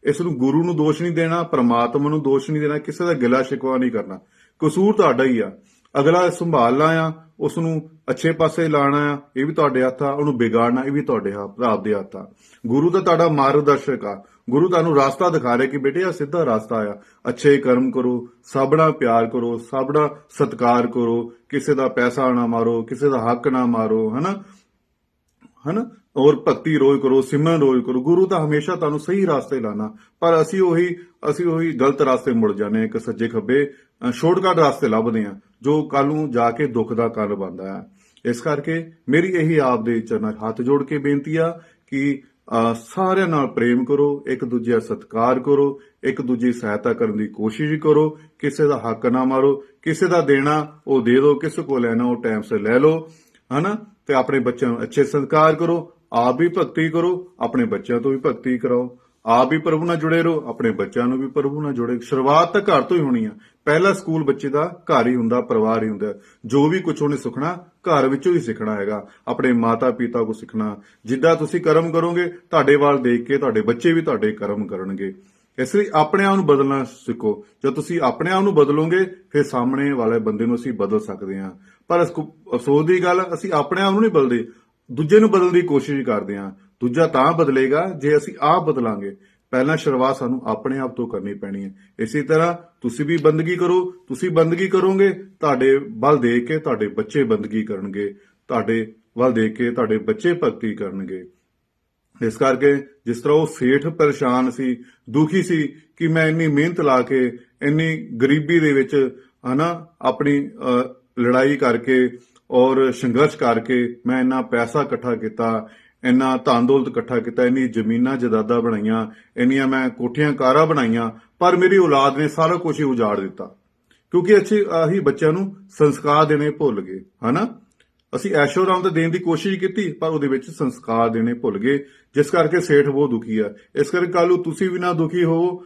ਇਸ ਨੂੰ ਗੁਰੂ ਨੂੰ ਦੋਸ਼ ਨਹੀਂ ਦੇਣਾ, ਪਰਮਾਤਮਾ ਨੂੰ ਦੋਸ਼ ਨਹੀਂ ਦੇਣਾ, ਕਿਸੇ ਦਾ ਗਿਲਾ ਸ਼ਿਕਵਾ ਨਹੀਂ ਕਰਨਾ। ਕਸੂਰ ਤੁਹਾਡਾ ਹੀ ਆ। ਅਗਲਾ ਸੰਭਾਲਣਾ ਆ, ਉਸ ਨੂੰ ਅੱਛੇ ਪਾਸੇ ਲਾਣਾ ਆ, ਇਹ ਵੀ ਤੁਹਾਡੇ ਹੱਥ ਆ। ਉਹਨੂੰ ਵਿਗਾੜਨਾ ਇਹ ਵੀ ਤੁਹਾਡੇ ਆਪ ਦੇ ਹੱਥ ਆ। ਗੁਰੂ ਤਾਂ ਤੁਹਾਡਾ ਮਾਰਗਦਰਸ਼ਕ ਆ। ਗੁਰੂ ਤੁਹਾਨੂੰ ਰਸਤਾ ਦਿਖਾ ਰਿਹਾ ਕਿ ਬੇਟੇ ਆ ਸਿੱਧਾ ਰਸਤਾ ਆ, ਅੱਛੇ ਕਰਮ ਕਰੋ, ਸਭ ਨਾਲ ਪਿਆਰ ਕਰੋ, ਸਭ ਦਾ ਸਤਿਕਾਰ ਕਰੋ, ਕਿਸੇ ਦਾ ਪੈਸਾ ਨਾ ਮਾਰੋ, ਕਿਸੇ ਦਾ ਹੱਕ ਨਾ ਮਾਰੋ ਹਨਾ। ਔਰ ਭਗਤੀ ਰੋਜ਼ ਕਰੋ, ਸਿਮਰਨ ਰੋਜ਼ ਕਰੋ। ਗੁਰੂ ਤਾਂ ਹਮੇਸ਼ਾ ਤੁਹਾਨੂੰ ਸਹੀ ਰਾਸਤੇ ਲਾਣਾ, ਪਰ ਅਸੀਂ ਉਹੀ ਗਲਤ ਰਾਸਤੇ ਮੁੜ ਜਾਂਦੇ ਹਾਂ, ਇੱਕ ਸੱਜੇ ਖੱਬੇ ਸ਼ਾਰਟਕਟ ਰਾਸਤੇ ਲੱਭਦੇ ਹਾਂ, ਜੋ ਕੱਲ ਨੂੰ ਜਾ ਕੇ ਦੁੱਖ ਦਾ ਕਾਰਨ ਬਣਦਾ ਹੈ। ਇਸ ਕਰਕੇ ਮੇਰੀ ਇਹੀ ਆਪ ਦੇ ਚਰਨਾਂ ਹੱਥ ਜੋੜ ਕੇ ਬੇਨਤੀ ਆ ਕਿ ਸਾਰਿਆਂ ਨਾਲ ਪ੍ਰੇਮ ਕਰੋ, ਇੱਕ ਦੂਜੇ ਦਾ ਸਤਿਕਾਰ ਕਰੋ, ਇੱਕ ਦੂਜੇ ਦੀ ਸਹਾਇਤਾ ਕਰਨ ਦੀ ਕੋਸ਼ਿਸ਼ ਕਰੋ, ਕਿਸੇ ਦਾ ਹੱਕ ਨਾ ਮਾਰੋ, ਕਿਸੇ ਦਾ ਦੇਣਾ ਉਹ ਦੇ ਦਿਓ, ਕਿਸੇ ਕੋਲ ਲੈਣਾ ਉਹ ਟਾਈਮ ਸਿਰ ਲੈ ਲਓ ਹਨਾ। ਤੇ ਆਪਣੇ ਬੱਚਿਆਂ ਨੂੰ ਅੱਛੇ ਸੰਸਕਾਰ ਕਰੋ, ਆਪ ਵੀ ਭਗਤੀ ਕਰੋ, ਆਪਣੇ ਬੱਚਿਆਂ ਤੋਂ ਵੀ ਭਗਤੀ ਕਰਾਓ। ਆਪ ਵੀ ਪ੍ਰਭੂ ਨਾਲ ਜੁੜੇ ਰਹੋ, ਆਪਣੇ ਬੱਚਿਆਂ ਨੂੰ ਵੀ ਪ੍ਰਭੂ ਨਾਲ ਜੁੜੇ। ਸ਼ੁਰੂਆਤ ਤਾਂ ਘਰ ਤੋਂ ਹੀ ਹੋਣੀ ਆ। ਪਹਿਲਾ ਸਕੂਲ ਬੱਚੇ ਦਾ ਘਰ ਹੀ ਹੁੰਦਾ, ਪਰਿਵਾਰ ਹੀ ਹੁੰਦਾ। ਜੋ ਵੀ ਕੁਝ ਉਹਨੇ ਸਿੱਖਣਾ ਘਰ ਵਿੱਚੋਂ ਹੀ ਸਿੱਖਣਾ ਹੈਗਾ, ਆਪਣੇ ਮਾਤਾ ਪਿਤਾ ਕੋਲ ਸਿੱਖਣਾ। ਜਿੱਦਾਂ ਤੁਸੀਂ ਕਰਮ ਕਰੋਗੇ, ਤੁਹਾਡੇ ਵੱਲ ਦੇਖ ਕੇ ਤੁਹਾਡੇ ਬੱਚੇ ਵੀ ਤੁਹਾਡੇ ਕਰਮ ਕਰਨਗੇ। ਇਸ ਲਈ ਆਪਣੇ ਆਪ ਨੂੰ ਬਦਲਣਾ ਸਿੱਖੋ। ਜਦ ਤੁਸੀਂ ਆਪਣੇ ਆਪ ਨੂੰ ਬਦਲੋਗੇ, ਫਿਰ ਸਾਹਮਣੇ ਵਾਲੇ ਬੰਦੇ ਨੂੰ ਅਸੀਂ ਬਦਲ ਸਕਦੇ ਹਾਂ। ਪਰ ਅਫਸੋਸ ਦੀ ਗੱਲ, ਅਸੀਂ ਆਪਣੇ ਆਪ ਨੂੰ ਨਹੀਂ ਬਦਲਦੇ, ਦੂਜੇ ਨੂੰ ਬਦਲਣ ਦੀ ਕੋਸ਼ਿਸ਼ ਕਰਦੇ ਹਾਂ। ਦੂਜਾ ਤਾਂ ਬਦਲੇਗਾ ਜੇ ਅਸੀਂ ਆਪ ਬਦਲਾਂਗੇ। ਪਹਿਲਾਂ ਸ਼ੁਰੂਆਤ ਸਾਨੂੰ ਆਪਣੇ ਆਪ ਤੋਂ ਕਰਨੀ ਪੈਣੀ ਹੈ। ਇਸੇ ਤਰ੍ਹਾਂ ਤੁਸੀਂ ਵੀ ਬੰਦਗੀ ਕਰੋ। ਤੁਸੀਂ ਬੰਦਗੀ ਕਰੋਗੇ, ਤੁਹਾਡੇ ਵੱਲ ਦੇਖ ਕੇ ਤੁਹਾਡੇ ਬੱਚੇ ਬੰਦਗੀ ਕਰਨਗੇ, ਤੁਹਾਡੇ ਵੱਲ ਦੇਖ ਕੇ ਤੁਹਾਡੇ ਬੱਚੇ ਭਗਤੀ ਕਰਨਗੇ। ਇਸ ਕਰਕੇ ਜਿਸ ਤਰ੍ਹਾਂ ਉਹ ਸੇਠ ਪਰੇਸ਼ਾਨ ਸੀ, ਦੁਖੀ ਸੀ ਕਿ ਮੈਂ ਇੰਨੀ ਮਿਹਨਤ ਲਾ ਕੇ, ਇੰਨੀ ਗਰੀਬੀ ਦੇ ਵਿੱਚ ਆਪਣੀ ਲੜਾਈ ਕਰਕੇ ਔਰ ਸੰਘਰਸ਼ ਕਰਕੇ ਮੈਂ ਇੰਨਾ ਪੈਸਾ ਇਕੱਠਾ ਕੀਤਾ, ਇੰਨਾ ਧਨ ਦੌਲਤ ਇਕੱਠਾ ਕੀਤਾ, ਇੰਨੀ ਜ਼ਮੀਨਾਂ ਜਾਇਦਾਦਾਂ ਬਣਾਈਆਂ, ਇੰਨੀਆਂ ਮੈਂ ਕੋਠੀਆਂ ਕਾਰਾਂ ਬਣਾਈਆਂ, ਪਰ ਮੇਰੀ ਔਲਾਦ ਨੇ ਸਾਰਾ ਕੁਝ ਹੀ ਉਜਾੜ ਦਿੱਤਾ। ਕਿਉਂਕਿ ਅਸੀਂ ਬੱਚਿਆਂ ਨੂੰ ਸੰਸਕਾਰ ਦੇਣੇ ਭੁੱਲ ਗਏ। ਅਸੀਂ ਐਸ਼ੋ ਆਰਾਮ ਤਾਂ ਦੇਣ ਦੀ ਕੋਸ਼ਿਸ਼ ਕੀਤੀ, ਪਰ ਉਹਦੇ ਵਿੱਚ ਸੰਸਕਾਰ ਦੇਣੇ ਭੁੱਲ ਗਏ, ਜਿਸ ਕਰਕੇ ਸੇਠ ਬਹੁਤ ਦੁਖੀ ਆ। ਇਸ ਕਰਕੇ ਕੱਲ ਨੂੰ ਤੁਸੀਂ ਵੀ ਨਾ ਦੁਖੀ ਹੋਵੋ,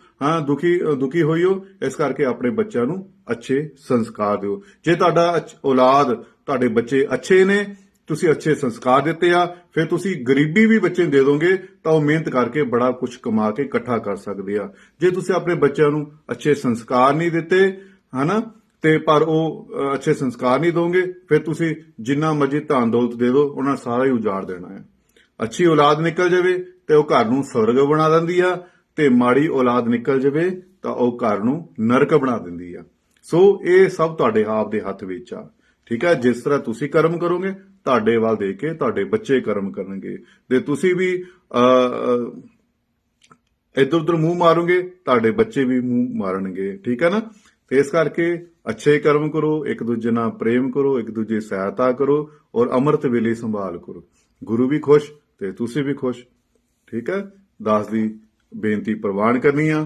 ਦੁਖੀ ਹੋਈਓ। ਇਸ ਕਰਕੇ ਆਪਣੇ ਬੱਚਿਆਂ ਨੂੰ ਅੱਛੇ ਸੰਸਕਾਰ ਦਿਓ। ਜੇ ਤੁਹਾਡਾ ਔਲਾਦ, ਤੁਹਾਡੇ ਬੱਚੇ ਅੱਛੇ ਨੇ, ਤੁਸੀਂ ਅੱਛੇ ਸੰਸਕਾਰ ਦਿੱਤੇ ਆ, ਫਿਰ ਤੁਸੀਂ ਗਰੀਬੀ ਵੀ ਬੱਚੇ ਨੂੰ ਦੇ ਦੋਗੇ ਤਾਂ ਉਹ ਮਿਹਨਤ ਕਰਕੇ ਬੜਾ ਕੁਝ ਕਮਾ ਕੇ ਇਕੱਠਾ ਕਰ ਸਕਦੇ ਆ। ਜੇ ਤੁਸੀਂ ਆਪਣੇ ਬੱਚਿਆਂ ਨੂੰ ਅੱਛੇ ਸੰਸਕਾਰ ਨਹੀਂ ਦਿੱਤੇ ਤੇ ਪਰ ਉਹ ਅੱਛੇ ਸੰਸਕਾਰ ਨਹੀਂ ਦੋਗੇ, ਫਿਰ ਤੁਸੀਂ ਜਿੰਨਾ ਮਰਜ਼ੀ ਧਨ ਦੌਲਤ ਦੇ ਦਿਓ, ਉਹਨਾਂ ਸਾਰਾ ਹੀ ਉਜਾੜ ਦੇਣਾ ਹੈ। ਅੱਛੀ ਔਲਾਦ ਨਿਕਲ ਜਾਵੇ ਤੇ ਉਹ ਘਰ ਨੂੰ ਸਵਰਗ ਬਣਾ ਦਿੰਦੀ ਆ, ਤੇ ਮਾੜੀ ਔਲਾਦ ਨਿਕਲ ਜਾਵੇ ਤਾਂ ਉਹ ਘਰ ਨੂੰ ਨਰਕ ਬਣਾ ਦਿੰਦੀ ਆ। ਸੋ ਇਹ ਸਭ ਤੁਹਾਡੇ ਆਪ ਦੇ ਹੱਥ ਵਿੱਚ ਆ। ਠੀਕ ਹੈ, ਜਿਸ ਤਰ੍ਹਾਂ ਤੁਸੀਂ ਕਰਮ ਕਰੋਗੇ, ਤੁਹਾਡੇ ਵੱਲ ਦੇਖ ਕੇ ਤੁਹਾਡੇ ਬੱਚੇ ਕਰਮ ਕਰਨਗੇ, ਤੇ ਤੁਸੀਂ ਵੀ ਇੱਧਰ ਉੱਧਰ ਮੂੰਹ ਮਾਰੋਗੇ, ਤੁਹਾਡੇ ਬੱਚੇ ਵੀ ਮੂੰਹ ਮਾਰਨਗੇ। ਠੀਕ ਹੈ ਨਾ। ਤੇ ਇਸ ਕਰਕੇ ਅੱਛੇ ਕਰਮ ਕਰੋ, ਇੱਕ ਦੂਜੇ ਨਾਲ ਪ੍ਰੇਮ ਕਰੋ, ਇੱਕ ਦੂਜੇ ਦੀ ਸਹਾਇਤਾ ਕਰੋ, ਔਰ ਅੰਮ੍ਰਿਤ ਵੇਲੇ ਸੰਭਾਲ ਕਰੋ। ਗੁਰੂ ਵੀ ਖੁਸ਼ ਤੇ ਤੁਸੀਂ ਵੀ ਖੁਸ਼। ਠੀਕ ਹੈ। ਦਾਸ ਦੀ ਬੇਨਤੀ ਪ੍ਰਵਾਨ ਕਰਨੀ ਆ।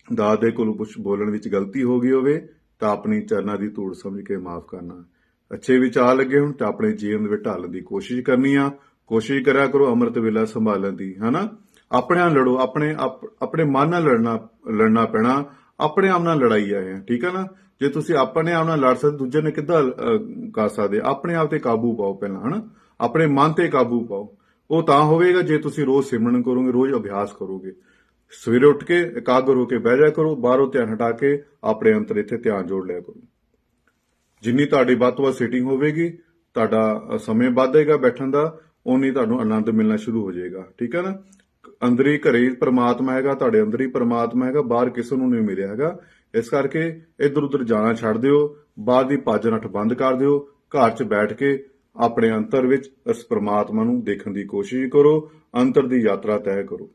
ਦਾਸ ਦੇ ਕੋਲ ਕੁਝ ਬੋਲਣ ਵਿੱਚ ਗਲਤੀ ਹੋ ਗਈ ਹੋਵੇ ਤਾਂ ਆਪਣੀ ਚਰਨਾਂ ਦੀ ਧੂੜ ਸਮਝ ਕੇ ਮਾਫ ਕਰਨਾ। ਅੱਛੇ ਵਿਚਾਰ ਲੱਗੇ ਹੁਣ ਤਾਂ ਆਪਣੇ ਜੀਵਨ ਵਿੱਚ ਢਾਲਣ ਦੀ ਕੋਸ਼ਿਸ਼ ਕਰਨੀ ਆ। ਕੋਸ਼ਿਸ਼ ਕਰਿਆ ਕਰੋ ਅੰਮ੍ਰਿਤ ਵੇਲਾ ਸੰਭਾਲਣ ਦੀ। ਆਪਣੇ ਨਾਲ ਲੜੋ, ਆਪਣੇ ਮਨ ਨਾਲ ਲੜਨਾ ਪੈਣਾ। ਆਪਣੇ ਆਪ ਨਾਲ ਲੜਾਈ ਆਏ। ਠੀਕ ਹੈ ਨਾ। ਜੇ ਤੁਸੀਂ ਆਪਣੇ ਆਪ ਨਾਲ ਲੜ ਸਕਦੇ, ਦੂਜੇ ਨੇ ਕਿੱਦਾਂ ਕਰ ਸਕਦੇ? ਆਪਣੇ ਆਪ ਤੇ ਕਾਬੂ ਪਾਓ ਪਹਿਲਾਂ। ਆਪਣੇ ਮਨ ਤੇ ਕਾਬੂ ਪਾਓ। ਉਹ ਤਾਂ ਹੋਵੇਗਾ ਜੇ ਤੁਸੀਂ ਰੋਜ਼ ਸਿਮਰਨ ਕਰੋਗੇ, ਰੋਜ਼ ਅਭਿਆਸ ਕਰੋਗੇ। ਸਵੇਰੇ ਉੱਠ ਕੇ ਇਕਾਗਰ ਹੋ ਕੇ ਬਹਿ ਜਾ ਕਰੋ, ਬਾਹਰੋਂ ਧਿਆਨ ਹਟਾ ਕੇ ਆਪਣੇ ਅੰਦਰ ਇੱਥੇ ਧਿਆਨ ਜੋੜ ਲਿਆ ਕਰੋ। ਜਿੰਨੀ ਤੁਹਾਡੀ ਵੱਧ ਤੋਂ ਵੱਧ ਸੀਟਿੰਗ ਹੋਵੇਗੀ, ਤੁਹਾਡਾ ਸਮੇਂ ਵੱਧੇਗਾ ਬੈਠਣ ਦਾ, ਉਨੀ ਤੁਹਾਨੂੰ ਆਨੰਦ ਮਿਲਣਾ ਸ਼ੁਰੂ ਹੋ ਜਾਏਗਾ। ਠੀਕ ਹੈ ਨਾ। ਅੰਦਰ ਹੀ ਘਰੇ ਪਰਮਾਤਮਾ ਹੈਗਾ, ਤੁਹਾਡੇ ਅੰਦਰ ਹੀ ਪਰਮਾਤਮਾ ਹੈਗਾ, ਬਾਹਰ ਕਿਸੇ ਨੂੰ ਨਹੀਂ ਮਿਲਿਆ ਹੈਗਾ। ਇਸ ਕਰਕੇ ਇੱਧਰ ਉੱਧਰ ਜਾਣਾ ਛੱਡ ਦਿਓ, ਬਾਹਰ ਦੀ ਭੱਜ ਨੱਠ ਬੰਦ ਕਰ ਦਿਓ। ਘਰ 'ਚ ਬੈਠ ਕੇ ਆਪਣੇ ਅੰਤਰ ਵਿੱਚ ਇਸ ਪਰਮਾਤਮਾ ਨੂੰ ਦੇਖਣ ਦੀ ਕੋਸ਼ਿਸ਼ ਕਰੋ, ਅੰਤਰ ਦੀ ਯਾਤਰਾ ਤੈਅ ਕਰੋ।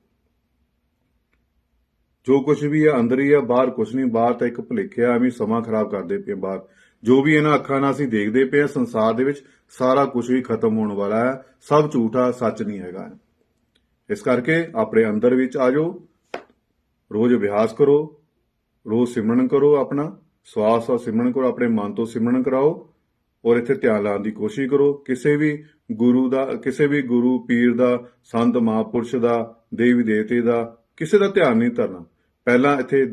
ਜੋ ਕੁਝ ਵੀ ਹੈ ਅੰਦਰ ਹੀ ਹੈ, ਬਾਹਰ ਕੁਝ ਨਹੀਂ। ਬਾਹਰ ਤਾਂ ਇੱਕ ਭੁਲੇਖਿਆ, ਐਵੇਂ ਸਮਾਂ ਖਰਾਬ ਕਰਦੇ ਪਏ ਬਾਹਰ। ਜੋ ਵੀ ਇਹਨਾਂ ਅੱਖਾਂ ਨਾਲ ਅਸੀਂ ਦੇਖਦੇ ਪਏ ਹਾਂ ਸੰਸਾਰ ਦੇ ਵਿੱਚ, ਸਾਰਾ ਕੁਝ ਵੀ ਖਤਮ ਹੋਣ ਵਾਲਾ ਹੈ। ਸਭ ਝੂਠਾ, ਸੱਚ ਨਹੀਂ ਹੈਗਾ। ਇਸ ਕਰਕੇ ਆਪਣੇ ਅੰਦਰ ਵਿੱਚ ਆ ਜਾਓ, ਰੋਜ਼ ਅਭਿਆਸ ਕਰੋ, ਰੋਜ਼ ਸਿਮਰਨ ਕਰੋ, ਆਪਣਾ ਸਵਾਸ ਦਾ ਸਿਮਰਨ ਕਰੋ, ਆਪਣੇ ਮਨ ਤੋਂ ਸਿਮਰਨ ਕਰਾਓ, ਔਰ ਇੱਥੇ ਧਿਆਨ ਲਾਉਣ ਦੀ ਕੋਸ਼ਿਸ਼ ਕਰੋ। ਕਿਸੇ ਵੀ ਗੁਰੂ ਪੀਰ ਦਾ, ਸੰਤ ਮਹਾਂਪੁਰਸ਼ ਦਾ, ਦੇਵੀ ਦੇਵਤੇ ਦਾ ਕਿਸੇ ਦਾ ਧਿਆਨ ਨਹੀਂ ਧਰਨਾ। ਪਹਿਲਾਂ ਇੱਥੇ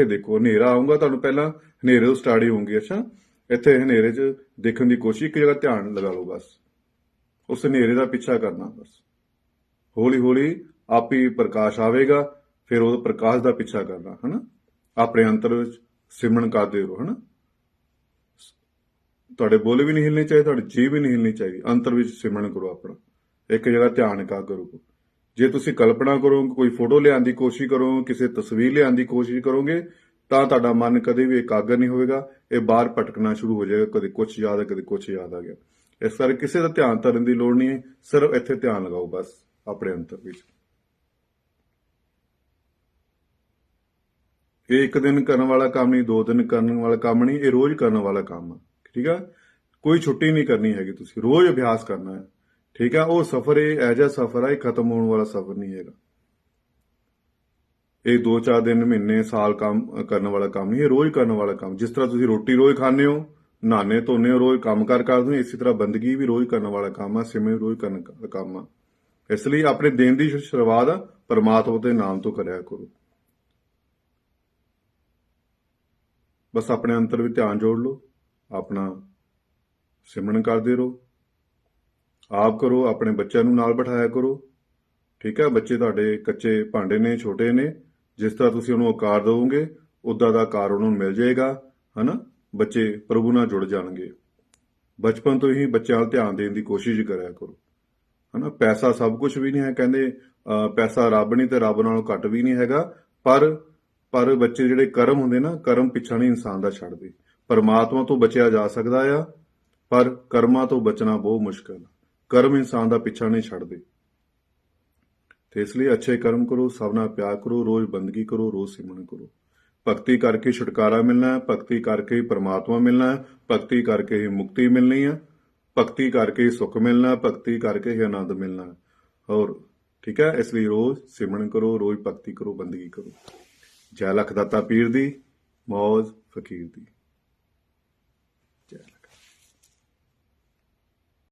ਦੇਖੋ, ਹਨੇਰਾ ਆਊਗਾ ਤੁਹਾਨੂੰ, ਪਹਿਲਾਂ ਹਨੇਰੇ ਤੋਂ ਸਟਾਰਟ ਹੀ ਹੋਊਗੀ। ਅੱਛਾ, ਇੱਥੇ ਹਨੇਰੇ 'ਚ ਦੇਖਣ ਦੀ ਕੋਸ਼ਿਸ਼, ਇੱਕ ਜਗ੍ਹਾ ਧਿਆਨ ਲਗਾ ਲਓ ਬਸ। ਉਸ ਹਨੇਰੇ ਦਾ ਪਿੱਛਾ ਕਰਨਾ ਬਸ। ਹੌਲੀ ਹੌਲੀ ਆਪ ਹੀ ਪ੍ਰਕਾਸ਼ ਆਵੇਗਾ, ਫਿਰ ਉਹ ਪ੍ਰਕਾਸ਼ ਦਾ ਪਿੱਛਾ ਕਰਨਾ। ਆਪਣੇ ਅੰਤਰ ਵਿੱਚ ਸਿਮਰਨ ਕਰਦੇ ਰਹੋ। ਤੁਹਾਡੇ ਬੁੱਲ ਵੀ ਨਹੀਂ ਹਿੱਲਣੇ ਚਾਹੀਦੇ, ਤੁਹਾਡੀ ਜੀਭ ਵੀ ਨਹੀਂ ਹਿੱਲਣੀ ਚਾਹੀਦੀ। ਅੰਤਰ ਵਿੱਚ ਸਿਮਰਨ ਕਰੋ ਆਪਣਾ, ਇੱਕ ਜਗ੍ਹਾ ਧਿਆਨ ਇਕਾਗਰ ਕਰੋ। ਜੇ ਤੁਸੀਂ ਕਲਪਨਾ ਕਰੋਗੇ, ਕੋਈ ਫੋਟੋ ਲਿਆਉਣ ਦੀ ਕੋਸ਼ਿਸ਼ ਕਰੋਗੇ, ਕਿਸੇ ਤਸਵੀਰ ਲਿਆਉਣ ਦੀ ਕੋਸ਼ਿਸ਼ ਕਰੋਗੇ, ਤਾਂ ਤੁਹਾਡਾ ਮਨ ਕਦੇ ਵੀ ਇਕਾਗਰ ਨਹੀਂ ਹੋਵੇਗਾ। ਇਹ ਬਾਹਰ ਭਟਕਣਾ ਸ਼ੁਰੂ ਹੋ ਜਾਏਗਾ, ਕਦੇ ਕੁਝ ਯਾਦ ਆ, ਕਦੇ ਕੁਝ ਯਾਦ ਆ ਗਿਆ। ਇਸ ਕਰਕੇ ਕਿਸੇ ਦਾ ਧਿਆਨ ਧਰਨ ਦੀ ਲੋੜ ਨਹੀਂ ਹੈ, ਸਿਰਫ ਇੱਥੇ ਧਿਆਨ ਲਗਾਓ ਬਸ ਆਪਣੇ ਅੰਤਰ ਵਿੱਚ। ਇਹ ਇੱਕ ਦਿਨ ਕਰਨ ਵਾਲਾ ਕੰਮ ਨਹੀਂ, 2 ਦਿਨ ਕਰਨ ਵਾਲਾ ਕੰਮ ਨਹੀਂ, ਇਹ ਰੋਜ਼ ਕਰਨ ਵਾਲਾ ਕੰਮ ਆ। ਠੀਕ ਆ। ਕੋਈ ਛੁੱਟੀ ਨਹੀਂ ਕਰਨੀ ਹੈਗੀ, ਤੁਸੀਂ ਰੋਜ਼ ਅਭਿਆਸ ਕਰਨਾ ਹੈ। ਠੀਕ ਆ। ਉਹ ਸਫ਼ਰ ਇਹ ਜਿਹਾ ਸਫ਼ਰ ਹੈ, ਇਹ ਖਤਮ ਹੋਣ ਵਾਲਾ ਸਫ਼ਰ ਨਹੀਂ ਹੈਗਾ। ਇਹ 2-4 ਦਿਨ, ਮਹੀਨੇ, ਸਾਲ ਕੰਮ ਕਰਨ ਵਾਲਾ ਕੰਮ ਨਹੀਂ, ਇਹ ਰੋਜ਼ ਕਰਨ ਵਾਲਾ ਕੰਮ। ਜਿਸ ਤਰ੍ਹਾਂ ਤੁਸੀਂ ਰੋਟੀ ਰੋਜ਼ ਖਾਂਦੇ ਹੋ, ਨਹਾਣੇ ਧੋਣੇ ਰੋਜ਼ ਕੰਮਕਾਰ ਕਰਦੇ ਹੋ, ਇਸੇ ਤਰ੍ਹਾਂ ਬੰਦਗੀ ਵੀ ਰੋਜ਼ ਕਰਨ ਵਾਲਾ ਕੰਮ ਆ, ਸਿਮਰਨ ਵੀ ਰੋਜ਼ ਕਰਨ ਵਾਲਾ ਕੰਮ ਆ। ਇਸ ਲਈ ਆਪਣੇ ਦਿਨ ਦੀ ਸ਼ੁਰੂਆਤ ਪਰਮਾਤਮਾ ਦੇ ਨਾਮ ਤੋਂ ਕਰਿਆ ਕਰੋ। ਬਸ ਆਪਣੇ ਅੰਤਰ ਵਿੱਚ ਧਿਆਨ ਜੋੜ ਲਓ, ਆਪਣਾ ਸਿਮਰਨ ਕਰਦੇ ਰਹੋ, ਆਪ ਕਰੋ, ਆਪਣੇ ਬੱਚਿਆਂ ਨੂੰ ਨਾਲ ਬਿਠਾਇਆ ਕਰੋ। ਠੀਕ ਹੈ, ਬੱਚੇ ਤੁਹਾਡੇ ਕੱਚੇ ਭਾਂਡੇ ਨੇ, ਛੋਟੇ ਨੇ, ਜਿਸ ਤਰ੍ਹਾਂ ਤੁਸੀਂ ਉਹਨੂੰ ਆਕਾਰ ਦਿਓਗੇ ਉੱਦਾਂ ਦਾ ਆਕਾਰ ਉਹਨੂੰ ਮਿਲ ਜਾਏਗਾ, ਹਨਾ। ਬੱਚੇ ਪ੍ਰਭੂ ਨਾਲ ਜੁੜ ਜਾਣਗੇ। ਬਚਪਨ ਤੋਂ ਹੀ ਬੱਚਿਆਂ ਵੱਲ ਧਿਆਨ ਦੇਣ ਦੀ ਕੋਸ਼ਿਸ਼ ਕਰਿਆ ਕਰੋ, ਹਨਾ। ਪੈਸਾ ਸਭ ਕੁਝ ਵੀ ਨਹੀਂ ਹੈ, ਕਹਿੰਦੇ ਪੈਸਾ ਰੱਬ ਨਹੀਂ ਤੇ ਰੱਬ ਨਾਲੋਂ ਘੱਟ ਵੀ ਨਹੀਂ ਹੈਗਾ, ਪਰ ਬੱਚੇ ਜਿਹੜੇ ਕਰਮ ਹੁੰਦੇ ਨਾ, ਕਰਮ ਪਿੱਛਾ ਨਹੀਂ ਇਨਸਾਨ ਦਾ ਛੱਡਦੇ। ਪਰਮਾਤਮਾ ਤੋਂ ਬਚਿਆ ਜਾ ਸਕਦਾ ਆ, ਪਰ ਕਰਮਾਂ ਤੋਂ ਬਚਣਾ ਬਹੁਤ ਮੁਸ਼ਕਲ। ਕਰਮ ਇਨਸਾਨ ਦਾ ਪਿੱਛਾ ਨਹੀਂ ਛੱਡਦੇ। ਤੇ ਇਸ ਲਈ ਅੱਛੇ ਕਰਮ ਕਰੋ, ਸਭ ਨਾਲ ਪਿਆਰ ਕਰੋ, ਰੋਜ਼ ਬੰਦਗੀ ਕਰੋ, ਰੋਜ਼ ਸਿਮਰਨ ਕਰੋ। ਭਗਤੀ ਕਰਕੇ ਛੁਟਕਾਰਾ ਮਿਲਣਾ ਹੈ, ਭਗਤੀ ਕਰਕੇ ਹੀ ਪਰਮਾਤਮਾ ਮਿਲਣਾ ਹੈ, ਭਗਤੀ ਕਰਕੇ ਹੀ ਮੁਕਤੀ ਮਿਲਣੀ ਹੈ, ਭਗਤੀ ਕਰਕੇ ਹੀ ਸੁੱਖ ਮਿਲਣਾ ਹੈ, ਭਗਤੀ ਕਰਕੇ ਹੀ ਆਨੰਦ ਮਿਲਣਾ ਹੈ। ਔਰ ਠੀਕ ਹੈ, ਇਸ ਲਈ ਰੋਜ਼ ਸਿਮਰਨ ਕਰੋ, ਰੋਜ਼ ਭਗਤੀ ਕਰੋ, ਬੰਦਗੀ ਕਰੋ। ਜੈ ਲਖ ਦਾਤਾ ਪੀਰ ਦੀ, ਮੌਜ ਫਕੀਰ ਦੀ।